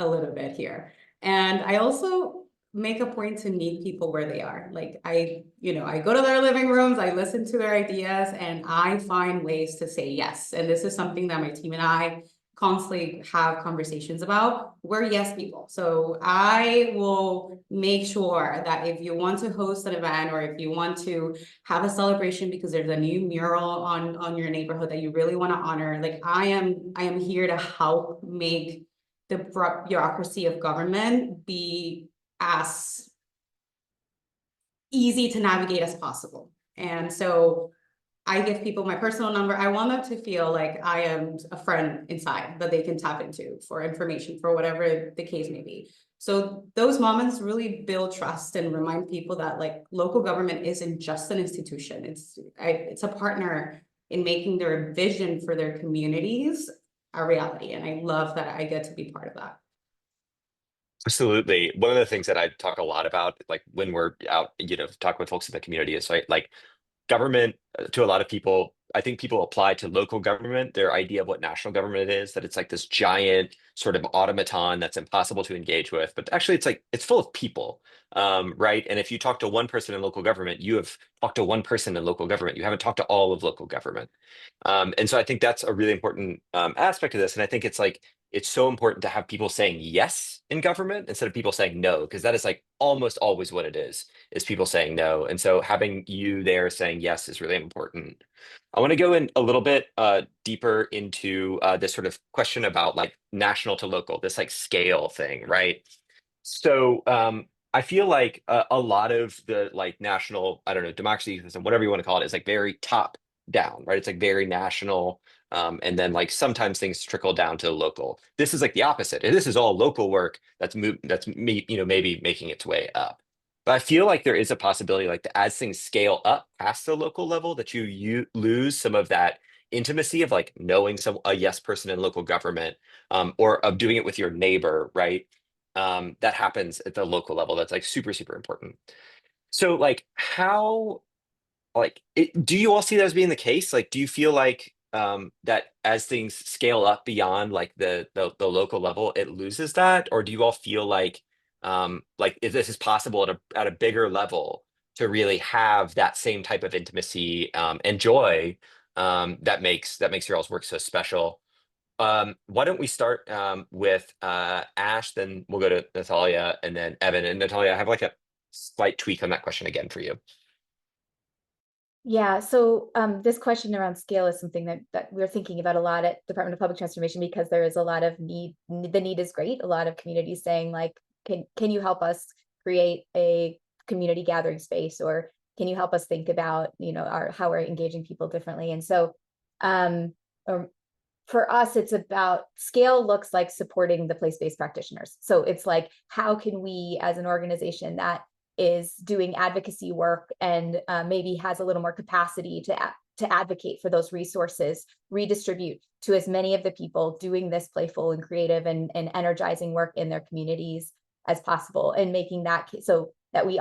little bit here. And I also make a point to meet people where they are. Like I go to their living rooms, I listen to their ideas, and I find ways to say yes. And this is something that my team and I constantly have conversations about. We're yes people. So I will make sure that if you want to host an event or if you want to have a celebration because there's a new mural on your neighborhood that you really want to honor, like I am here to help make the bureaucracy of government be as easy to navigate as possible. And so I give people my personal number. I want them to feel like I am a friend inside that they can tap into for information, for whatever the case may be. So those moments really build trust and remind people that like local government isn't just an institution. It's a partner in making their vision for their communities a reality. And I love that I get to be part of that. Absolutely. One of the things that I talk a lot about, like when we're out, talking with folks in the community is like government to a lot of people. I think people apply to local government their idea of what national government is, that it's like this giant sort of automaton that's impossible to engage with. But actually, it's like it's full of people, right? And if you talk to one person in local government, you have talked to one person in local government. You haven't talked to all of local government. And so I think that's a really important aspect of this. And I think it's so important to have people saying yes in government instead of people saying no, because that is like almost always what it is people saying no. And so having you there saying yes is really important. I want to go in a little bit deeper into this sort of question about like national to local, this like scale thing, right? So I feel like a lot of the like national, I don't know, democracy system, whatever you want to call it, is like very top down, right? It's like very national. And then like sometimes things trickle down to local. This is like the opposite. And this is all local work maybe making its way up. But I feel like there is a possibility like as things scale up past the local level that you lose some of that intimacy of like knowing a yes person in local government or of doing it with your neighbor, right? That happens at the local level. That's like super, super important. So like do you all see that as being the case? Like, do you feel like that as things scale up beyond like the local level, it loses that? Or do you all feel like if this is possible at a bigger level to really have that same type of intimacy and joy that makes your all's work so special? Why don't we start with Ash, then we'll go to Natalia and then Evan. And Natalia, I have like a slight tweak on that question again for you. Yeah, so this question around scale is something that we're thinking about a lot at Department of Public Transformation, because there is a lot of need. The need is great. A lot of communities saying like, can you help us create a community gathering space, or can you help us think about, how we're engaging people differently? And so for us, it's about scale looks like supporting the place-based practitioners. So it's like, how can we as an organization that is doing advocacy work and maybe has a little more capacity to advocate for those resources, redistribute to as many of the people doing this playful and creative and energizing work in their communities as possible, and making that so that we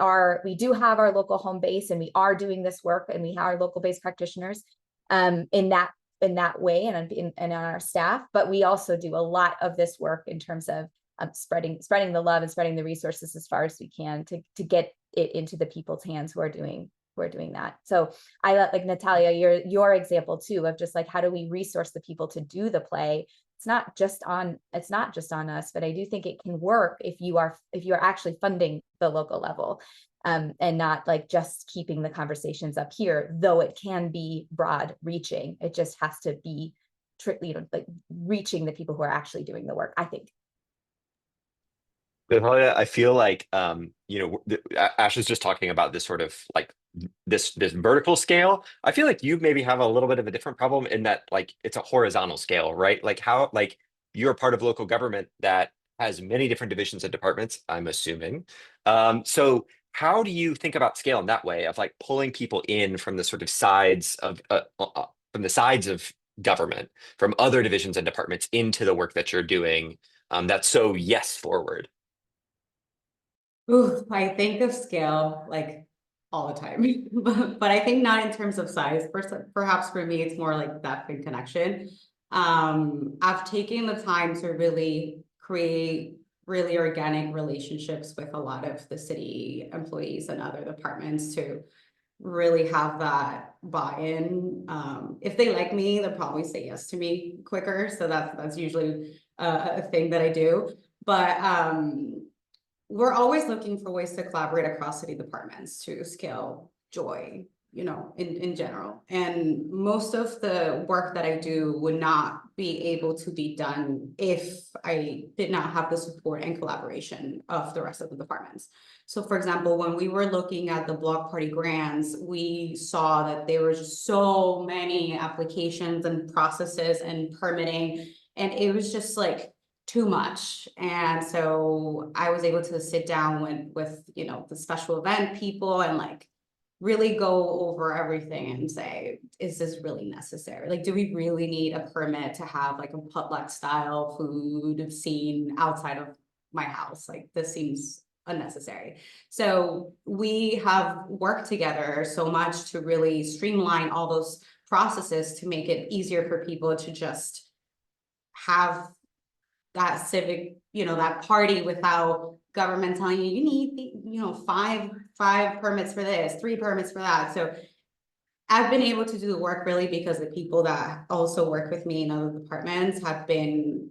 do have our local home base and we are doing this work and we have our local based practitioners in that way and on our staff, but we also do a lot of this work in terms of spreading the love and spreading the resources as far as we can to get it into the people's hands who are doing that. So I like Natalia, your example too of just like, how do we resource the people to do the play? It's not just on us, but I do think it can work if you are actually funding the local level and not like just keeping the conversations up here, though it can be broad reaching. It just has to be like reaching the people who are actually doing the work, I think. Natalia, I feel like Ash is just talking about this sort of like this vertical scale. I feel like you maybe have a little bit of a different problem in that like it's a horizontal scale, right? Like how like you're part of local government that has many different divisions and departments, I'm assuming. So how do you think about scale in that way of like pulling people in from the sort of sides of government, from other divisions and departments into the work that you're doing that's so yes forward? Ooh, I think of scale like all the time, but I think not in terms of size. Perhaps for me, it's more like depth and connection. I've taken the time to really create really organic relationships with a lot of the city employees and other departments to really have that buy-in. If they like me, they'll probably say yes to me quicker. So that's usually a thing that I do. But we're always looking for ways to collaborate across city departments to scale joy, in general. And most of the work that I do would not be able to be done if I did not have the support and collaboration of the rest of the departments. So for example, when we were looking at the block party grants, we saw that there were just so many applications and processes and permitting, and it was just like too much. And so I was able to sit down with you know, the special event people and like really go over everything and say, is this really necessary? Like, do we really need a permit to have like a potluck style food scene outside of my house? Like, this seems unnecessary. So we have worked together so much to really streamline all those processes to make it easier for people to just have that civic, you know, that party without government telling you, you need, you know, five permits for this, 3 permits for that. So I've been able to do the work really because the people that also work with me in other departments have been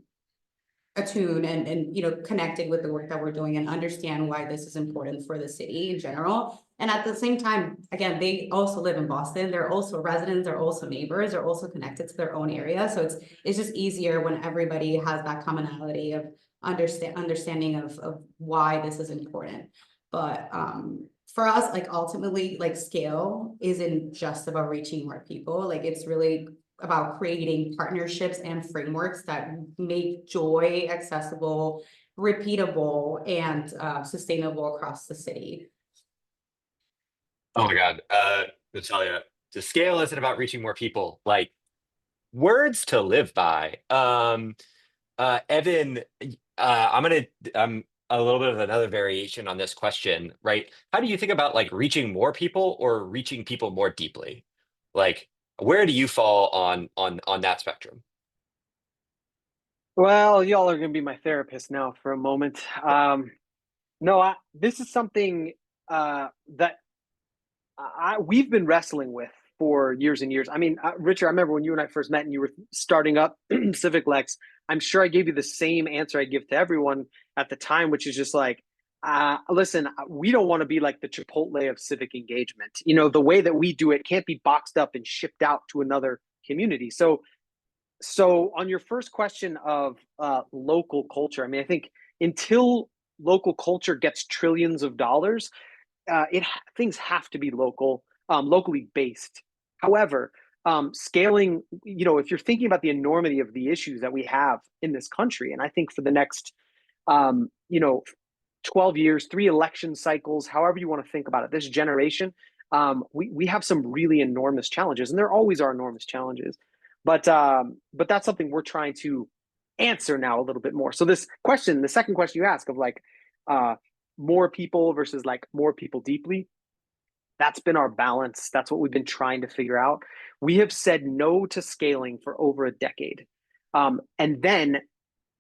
attuned and you know, connected with the work that we're doing and understand why this is important for the city in general. And at the same time, again, they also live in Boston. They're also residents, they're also neighbors, they're also connected to their own area. So it's just easier when everybody has that commonality of understanding of why this is important. But for us, like ultimately, like scale isn't just about reaching more people. Like it's really about creating partnerships and frameworks that make joy accessible, repeatable, and sustainable across the city. Oh my God, Natalia, the scale isn't about reaching more people. Like, words to live by. Evan, I'm a little bit of another variation on this question, right? How do you think about like reaching more people or reaching people more deeply? Like, where do you fall on that spectrum? Well, y'all are going to be my therapist now for a moment. No, this is something that we've been wrestling with for years and years. I mean, Richard, I remember when you and I first met and you were starting up CivicLex. I'm sure I gave you the same answer I give to everyone at the time, which is just like, listen, we don't want to be like the Chipotle of civic engagement. You know, the way that we do it can't be boxed up and shipped out to another community. So on your first question of local culture, I mean, I think until local culture gets trillions of dollars, things have to be locally based. However, scaling, you know, if you're thinking about the enormity of the issues that we have in this country, and I think for the next, you know, 12 years, 3 election cycles, however you want to think about it, this generation, we have some really enormous challenges, and there always are enormous challenges. But that's something we're trying to answer now a little bit more. So this question, the second question you ask of like more people versus like more people deeply, that's been our balance. That's what we've been trying to figure out. We have said no to scaling for over a decade. And then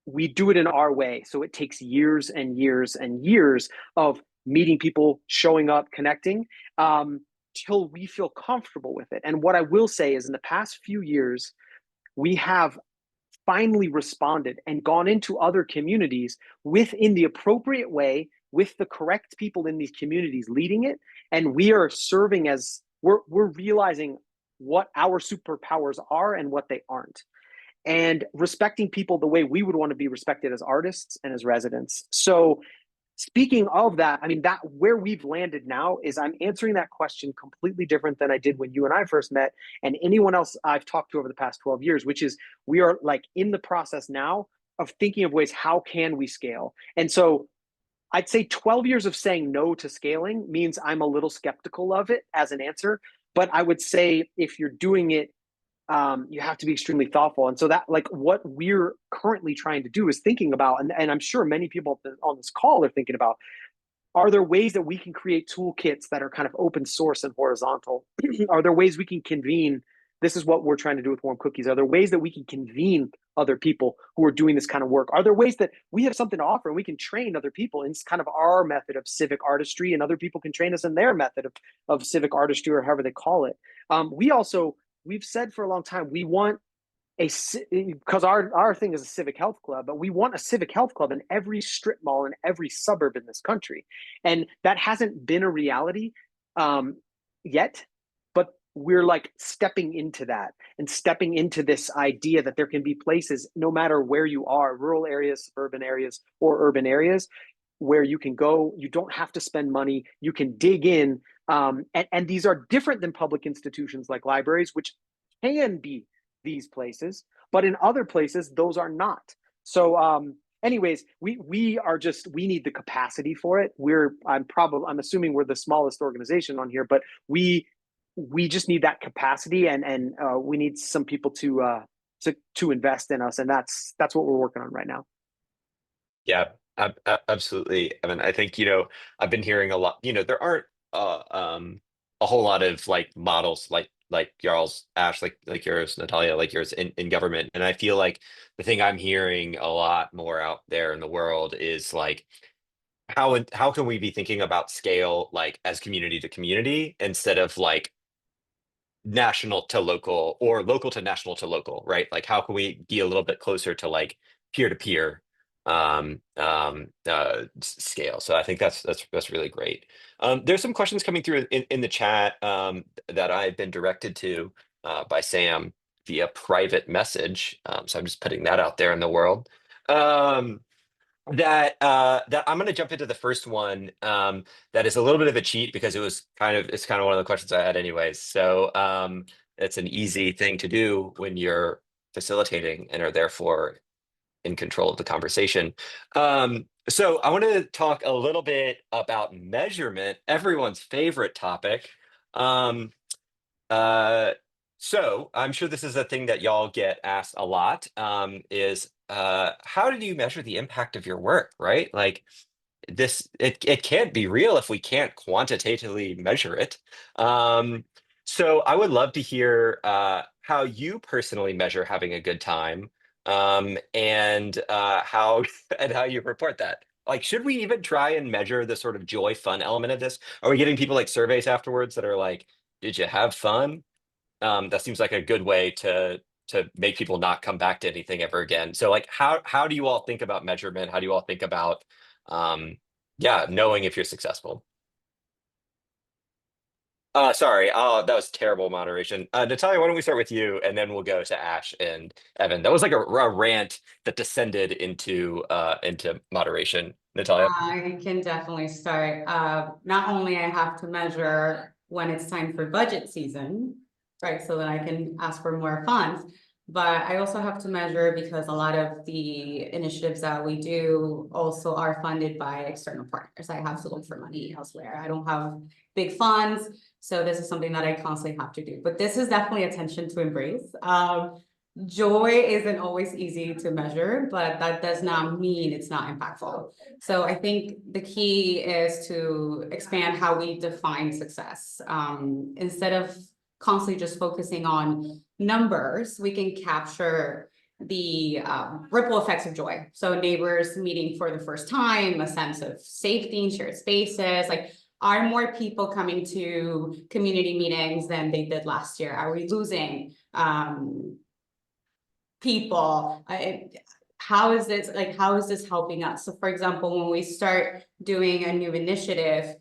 we do it in our way. So it takes years and years and years of meeting people, showing up, connecting, till we feel comfortable with it. And what I will say is in the past few years, we have finally responded and gone into other communities within the appropriate way with the correct people in these communities leading it. And we are serving as we're realizing what our superpowers are and what they aren't, and respecting people the way we would want to be respected as artists and as residents. So speaking of that, I mean, that where we've landed now is I'm answering that question completely different than I did when you and I first met and anyone else I've talked to over the past 12 years, which is we are like in the process now of thinking of ways, how can we scale? And so I'd say 12 years of saying no to scaling means I'm a little skeptical of it as an answer. But I would say if you're doing it, you have to be extremely thoughtful. And so that like what we're currently trying to do is thinking about, and I'm sure many people on this call are thinking about, are there ways that we can create toolkits that are kind of open source and horizontal? Are there ways we can convene? This is what we're trying to do with Warm Cookies. Are there ways that we can convene other people who are doing this kind of work? Are there ways that we have something to offer and we can train other people in kind of our method of civic artistry, and other people can train us in their method of civic artistry, or however they call it? We've said for a long time, we want because our thing is a civic health club, but we want a civic health club in every strip mall in every suburb in this country. And that hasn't been a reality yet, but we're like stepping into that and stepping into this idea that there can be places, no matter where you are, rural areas, suburban areas, or urban areas, where you can go, you don't have to spend money, you can dig in. And these are different than public institutions like libraries, which can be these places, but in other places, those are not. So anyways, we need the capacity for it. I'm assuming we're the smallest organization on here, but we just need that capacity, and we need some people to invest in us, and that's what we're working on right now. Yeah, absolutely. I mean, I think, I've been hearing a lot, there aren't a whole lot of like models like y'all's, Ash, like yours, Natalia, like yours in government. And I feel like the thing I'm hearing a lot more out there in the world is like how can we be thinking about scale like as community to community instead of like national to local or local to national to local, right? Like how can we be a little bit closer to like peer to peer scale? So I think that's really great. There's some questions coming through in the chat that I've been directed to by Sam via private message. So I'm just putting that out there in the world. That I'm going to jump into the first one that is a little bit of a cheat because it's kind of one of the questions I had anyways. So it's an easy thing to do when you're facilitating and are therefore in control of the conversation. So I want to talk a little bit about measurement, everyone's favorite topic. So I'm sure this is a thing that y'all get asked a lot, is how do you measure the impact of your work, right? Like it can't be real if we can't quantitatively measure it. So I would love to hear how you personally measure having a good time, and how and how you report that. Like, should we even try and measure the sort of joy, fun element of this? Are we getting people like surveys afterwards that are like, "Did you have fun?" That seems like a good way to make people not come back to anything ever again. So like how do you all think about measurement? How do you all think about yeah, knowing if you're successful? Sorry, that was terrible moderation. Natalia, why don't we start with you and then we'll go to Ash and Evan. That was like a rant that descended into moderation. Natalia? I can definitely start. Not only I have to measure when it's time for budget season, right? So that I can ask for more funds, but I also have to measure because a lot of the initiatives that we do also are funded by external partners. I have to look for money elsewhere. I don't have big funds. So this is something that I constantly have to do, but this is definitely attention to embrace. Joy isn't always easy to measure, but that does not mean it's not impactful. So I think the key is to expand how we define success. Instead of constantly just focusing on numbers, we can capture the ripple effects of joy. So neighbors meeting for the first time, a sense of safety and shared spaces, like are more people coming to community meetings than they did last year? Are we losing people? How is this helping us? So for example, when we start doing a new initiative,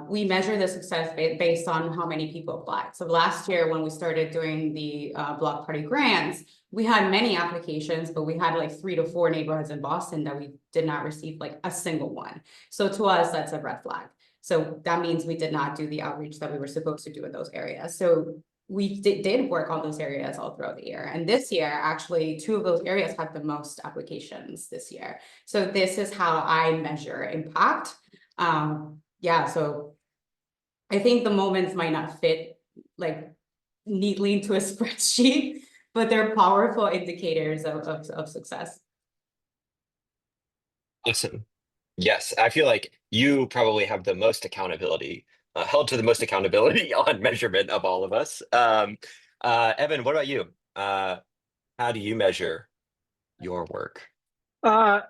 we measure the success based on how many people applied. So last year when we started doing the block party grants, we had many applications, but we had like 3 to 4 neighborhoods in Boston that we did not receive like a single one. So to us, that's a red flag. So that means we did not do the outreach that we were supposed to do in those areas. So we did work on those areas all throughout the year. And this year, actually, 2 of those areas had the most applications this year. So this is how I measure impact. Yeah, so I think the moments might not fit like neatly into a spreadsheet, but they're powerful indicators of success. Awesome. Yes, I feel like you probably have the most accountability, held to the most accountability on measurement of all of us. Evan, what about you? How do you measure your work?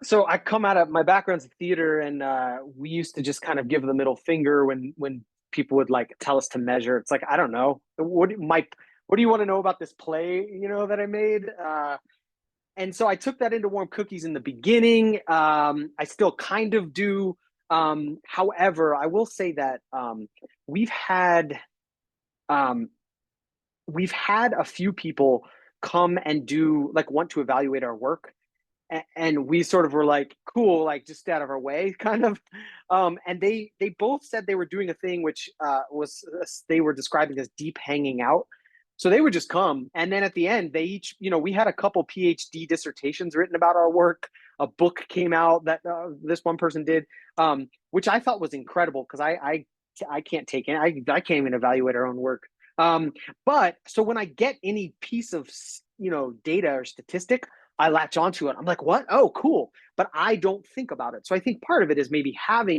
So I come out of my background's in theater, and we used to just kind of give the middle finger when people would like tell us to measure. It's like, I don't know, what do you want to know about this play, that I made? And so I took that into warm cookies in the beginning. I still kind of do. However, I will say that we've had we've had a few people come and want to evaluate our work, and we sort of were like, cool, like just out of our way, kind of. And they both said they were doing a thing which was they were describing as deep hanging out. So they would just come, and then at the end, they each, we had a couple PhD dissertations written about our work. A book came out that this one person did, which I thought was incredible because I can't take it. I can't even evaluate our own work. But so when I get any piece of data or statistic, I latch onto it. I'm like, what? Oh, cool. But I don't think about it. So I think part of it is maybe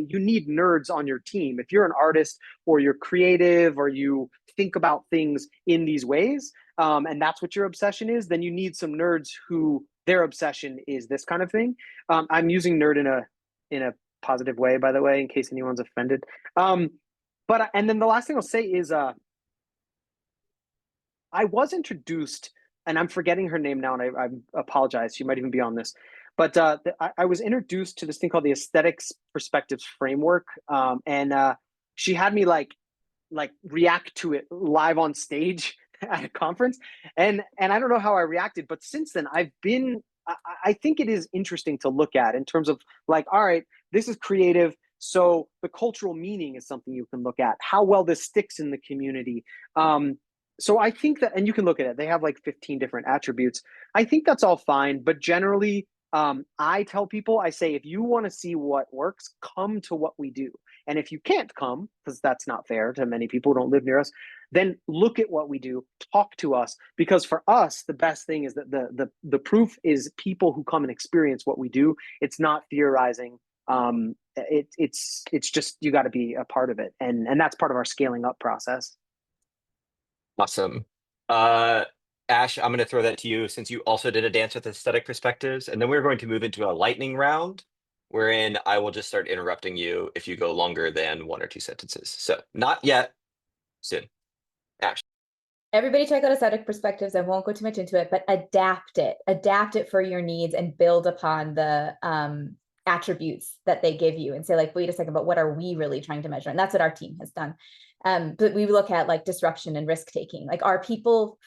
you need nerds on your team. If you're an artist or you're creative or you think about things in these ways, and that's what your obsession is, then you need some nerds who their obsession is this kind of thing. I'm using nerd in a positive way, by the way, in case anyone's offended. And then the last thing I'll say is I was introduced, and I'm forgetting her name now, and I apologize. She might even be on this. But I was introduced to this thing called the Aesthetics Perspectives Framework, and she had me like react to it live on stage at a conference, and I don't know how I reacted, but since then I think it is interesting to look at in terms of like, all right, this is creative. So the cultural meaning is something you can look at. How well this sticks in the community. So I think that, and you can look at it, they have like 15 different attributes. I think that's all fine, but generally, I tell people, I say, if you want to see what works, come to what we do. And if you can't come, because that's not fair to many people who don't live near us, then look at what we do, talk to us, because for us, the best thing is that the proof is people who come and experience what we do. It's not theorizing. It's just, you got to be a part of it. And that's part of our scaling up process. Awesome. Ash, I'm going to throw that to you since you also did a dance with aesthetic perspectives. And then we're going to move into a lightning round wherein I will just start interrupting you if you go longer than 1 or 2 sentences. So not yet, soon. Ash. Everybody check out aesthetic perspectives. I won't go too much into it, but adapt it for your needs and build upon the attributes that they give you and say like, wait a second, but what are we really trying to measure? And that's what our team has done. But we look at like disruption and risk taking. Like, are people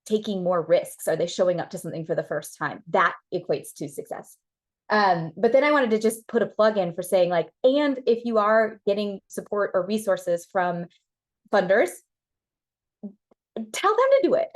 taking more risks? Are they showing up to something for the first time? That equates to success. But then I wanted to just put a plug in for saying like, and if you are getting support or resources from funders, tell them to do it.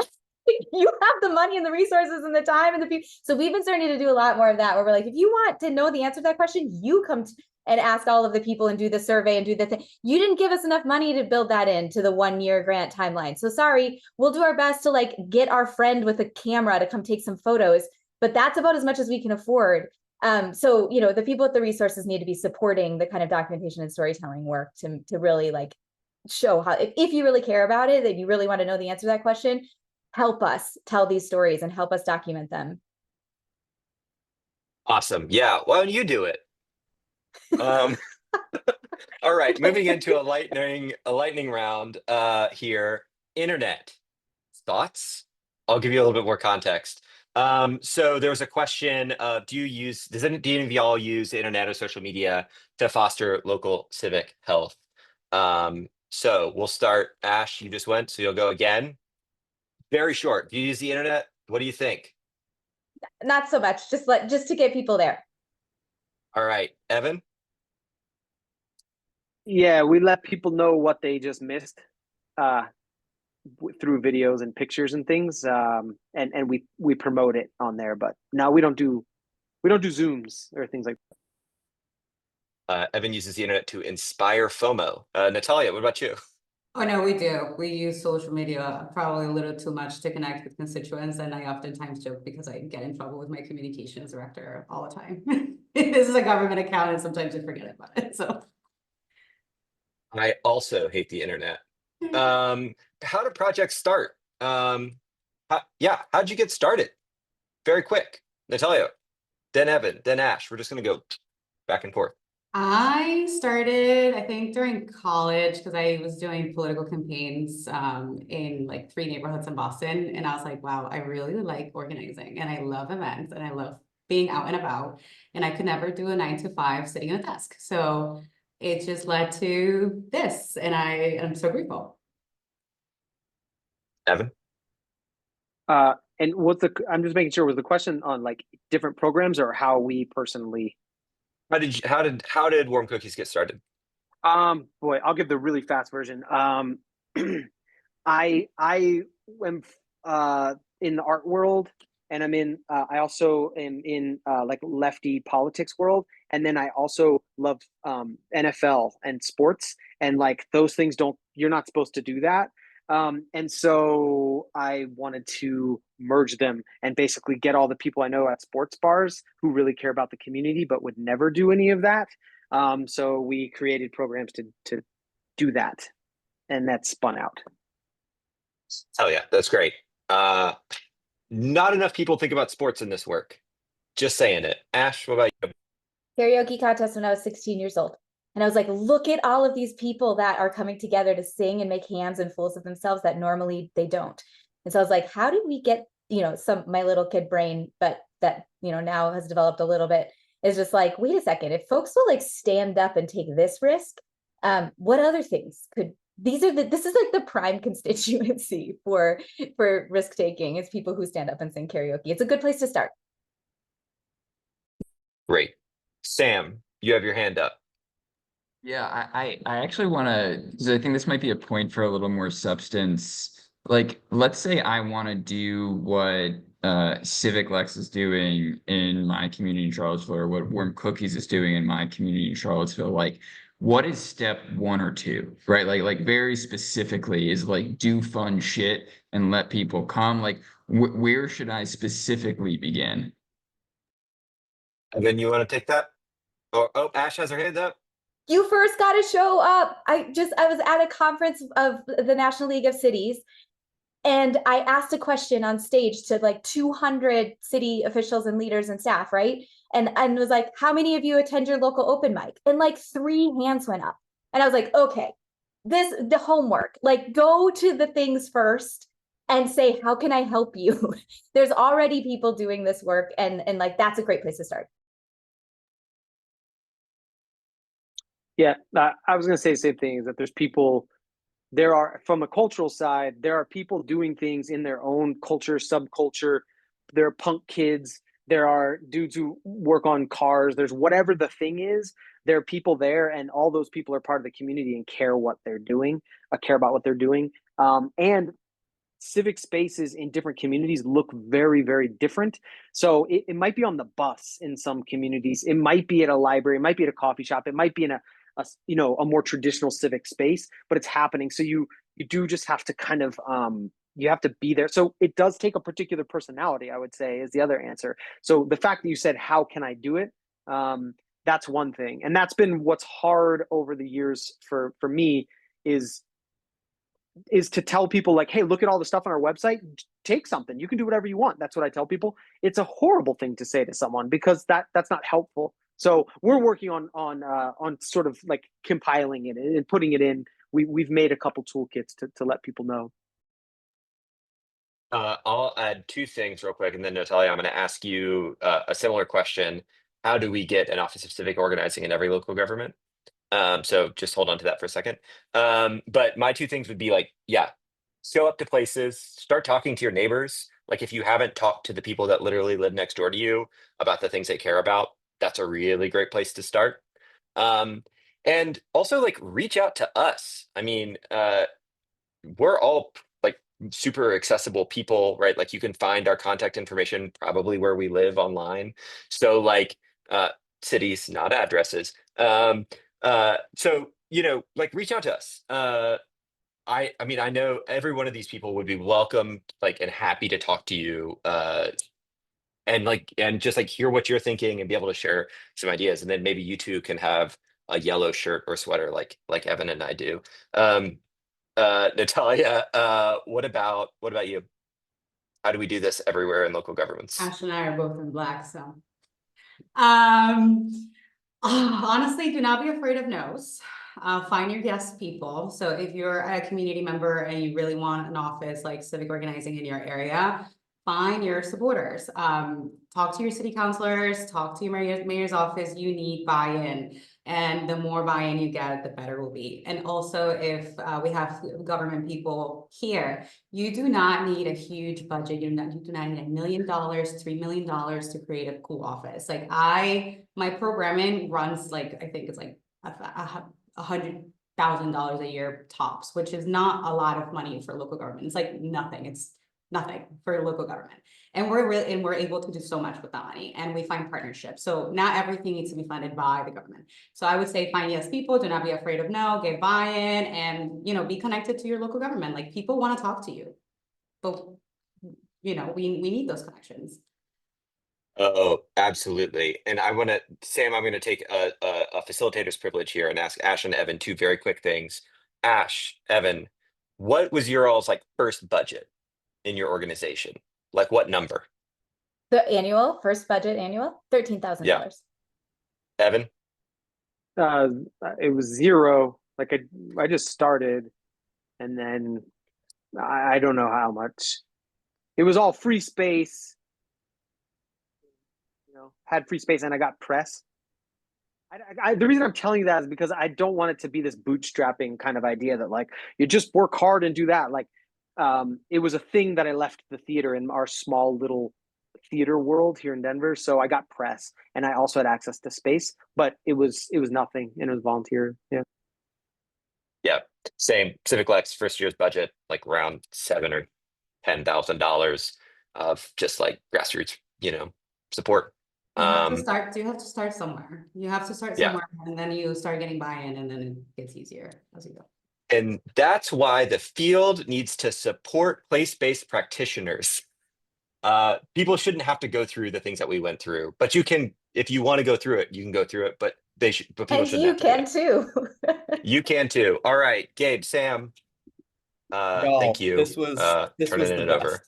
You have the money and the resources and the time and the people. So we've been starting to do a lot more of that, where we're like, if you want to know the answer to that question, you come and ask all of the people and do the survey and do the thing. You didn't give us enough money to build that into the 1-year grant timeline. So sorry, we'll do our best to like get our friend with a camera to come take some photos, but that's about as much as we can afford. So, the people with the resources need to be supporting the kind of documentation and storytelling work to really like show how, if you really care about it, that you really want to know the answer to that question, help us tell these stories and help us document them. Awesome. Yeah. Why don't you do it? All right. Moving into a lightning round here. Internet thoughts. I'll give you a little bit more context. So there was a question of, do any of y'all use the internet or social media to foster local civic health? So we'll start. Ash, you just went, so you'll go again. Very short. Do you use the internet? What do you think? Not so much, just to get people there. All right, Evan. Yeah, we let people know what they just missed through videos and pictures and things, and we promote it on there. But no, we don't do Zooms or things like that. Evan uses the internet to inspire FOMO. Natalia, what about you? Oh, no, we do. We use social media probably a little too much to connect with constituents. And I oftentimes joke because I get in trouble with my communications director all the time. This is a government account and sometimes I forget about it. So I also hate the internet. How do projects start? How'd you get started? Very quick. Natalia, then Evan, then Ash. We're just gonna go back and forth. I started, I think, during college because I was doing political campaigns in like 3 neighborhoods in Boston. And I was like, wow, I really like organizing and I love events and I love being out and about. And I could never do a 9-to-5 sitting at a desk. So it just led to this. And I am so grateful. Evan? And I'm just making sure, was the question on like different programs or how we personally? How did Warm Cookies get started? Boy, I'll give the really fast version. I am in the art world, and I also am in like lefty politics world, and then I also love NFL and sports, and like those things you're not supposed to do that. And so I wanted to merge them and basically get all the people I know at sports bars who really care about the community but would never do any of that. So we created programs to do that, and that spun out. Hell yeah, that's great. Not enough people think about sports in this work. Just saying it. Ash, what about you? Karaoke contest when I was 16 years old. And I was like, look at all of these people that are coming together to sing and make hands and fools of themselves that normally they don't. And so I was like, how did we get, my little kid brain, but that, now has developed a little bit, is just like, wait a second, if folks will like stand up and take this risk, what other things this is like the prime constituency for risk taking, is people who stand up and sing karaoke. It's a good place to start. Great. Sam, you have your hand up. Yeah, I actually want to, because I think this might be a point for a little more substance. Like, let's say I want to do what CivicLex is doing in my community in Charlottesville, or what Warm Cookies is doing in my community in Charlottesville. Like, what is step 1 or 2, right? Like very specifically is like do fun shit and let people come. Like, where should I specifically begin? And then you want to take that? Oh, Ash has her hand up. You first got to show up. I was at a conference of the National League of Cities, and I asked a question on stage to like 200 city officials and leaders and staff, right? And was like, how many of you attend your local open mic? And like 3 hands went up. And I was like, okay, the homework, like go to the things first and say, how can I help you? There's already people doing this work, and like that's a great place to start. Yeah, I was going to say the same thing, is that from a cultural side, there are people doing things in their own culture, subculture. There are punk kids. There are dudes who work on cars. There's whatever the thing is. There are people there, and all those people are part of the community and care about what they're doing. And civic spaces in different communities look very, very different. So it might be on the bus in some communities. It might be at a library. It might be at a coffee shop. It might be in a more traditional civic space, but it's happening. So you do just have to kind of you have to be there. So it does take a particular personality, I would say, is the other answer. So the fact that you said, how can I do it? That's one thing. And that's been what's hard over the years for me is to tell people like, hey, look at all the stuff on our website, take something, you can do whatever you want. That's what I tell people. It's a horrible thing to say to someone, because that's not helpful. So we're working on sort of like compiling it and putting it in. We've made a couple toolkits to let people know. I'll add 2 things real quick, and then Natalia, I'm going to ask you a similar question. How do we get an Office of Civic Organizing in every local government? So just hold on to that for a second. But my 2 things would be like, yeah, show up to places, start talking to your neighbors. Like if you haven't talked to the people that literally live next door to you about the things they care about, that's a really great place to start. And also like reach out to us. I mean, we're all like super accessible people, right? Like you can find our contact information probably where we live online. So like cities, not addresses. So like reach out to us. I mean, I know every one of these people would be welcome, like, and happy to talk to you, and just like hear what you're thinking and be able to share some ideas. And then maybe you 2 can have a yellow shirt or sweater like Evan and I do. Natalia, what about you? How do we do this everywhere in local governments? Ash and I are both in black, so. Honestly, do not be afraid of no's. Find your yes people. So if you're a community member and you really want an office like civic organizing in your area, find your supporters. Talk to your city councilors, talk to your mayor's office. You need buy-in. And the more buy-in you get, the better it will be. And also, if we have government people here, you do not need a huge budget. You do not need $1 million, $3 million to create a cool office. Like my programming runs like, I think it's like $100,000 a year tops, which is not a lot of money for local government. It's like nothing. It's nothing for local government. And we're able to do so much with that money, and we find partnerships. So not everything needs to be funded by the government. So I would say find yes people, do not be afraid of no, get buy-in, and be connected to your local government. Like, people want to talk to you, but we need those connections. Oh, absolutely. And Sam, I'm going to take a facilitator's privilege here and ask Ash and Evan two very quick things. Ash, Evan, what was your all's like first budget in your organization? Like what number? The first budget annual, $13,000. Yeah. Evan? It was zero. Like I just started, and then I don't know how much. It was all free space. Had free space, and I got press. The reason I'm telling you that is because I don't want it to be this bootstrapping kind of idea that like you just work hard and do that. Like, it was a thing that I left the theater in our small little theater world here in Denver. So I got press, and I also had access to space, but it was nothing, and it was volunteer. Yeah. Yeah, same. CivicLex first year's budget, like around $7,000 or $10,000 of just like grassroots, support. You have to start somewhere. You have to start Yeah. somewhere, and then you start getting buy-in, and then it gets easier as you go. And that's why the field needs to support place-based practitioners. People shouldn't have to go through the things that we went through, but you can, if you want to go through it, you can go through it, but people And shouldn't you have to can do it. too. You can too. All right, Gabe, Sam, Y'all, thank you. this was Turning the it best. over.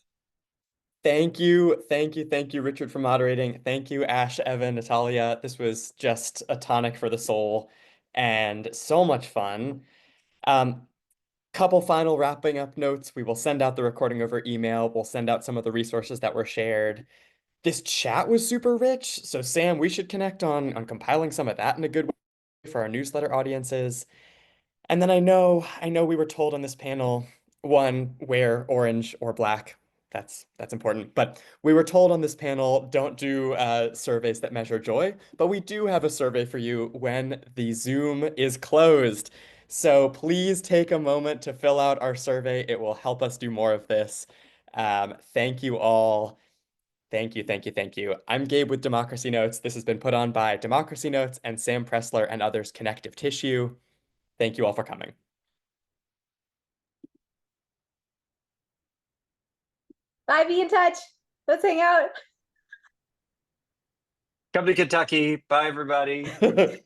Thank you, Richard, for moderating. Thank you, Ash, Evan, Natalia. This was just a tonic for the soul and so much fun. Couple final wrapping up notes. We will send out the recording over email. We'll send out some of the resources that were shared. This chat was super rich. So Sam, we should connect on compiling some of that in a good way for our newsletter audiences. And then I know we were told on this panel, one, wear orange or black. That's important. But we were told on this panel, don't do surveys that measure joy. But we do have a survey for you when the Zoom is closed. So please take a moment to fill out our survey. It will help us do more of this. Thank you all. Thank you. I'm Gabe with Democracy Notes. This has been put on by Democracy Notes and Sam Pressler and others Connective Tissue. Thank you all for coming. Bye, be in touch. Let's hang out. Come to Kentucky. Bye, everybody.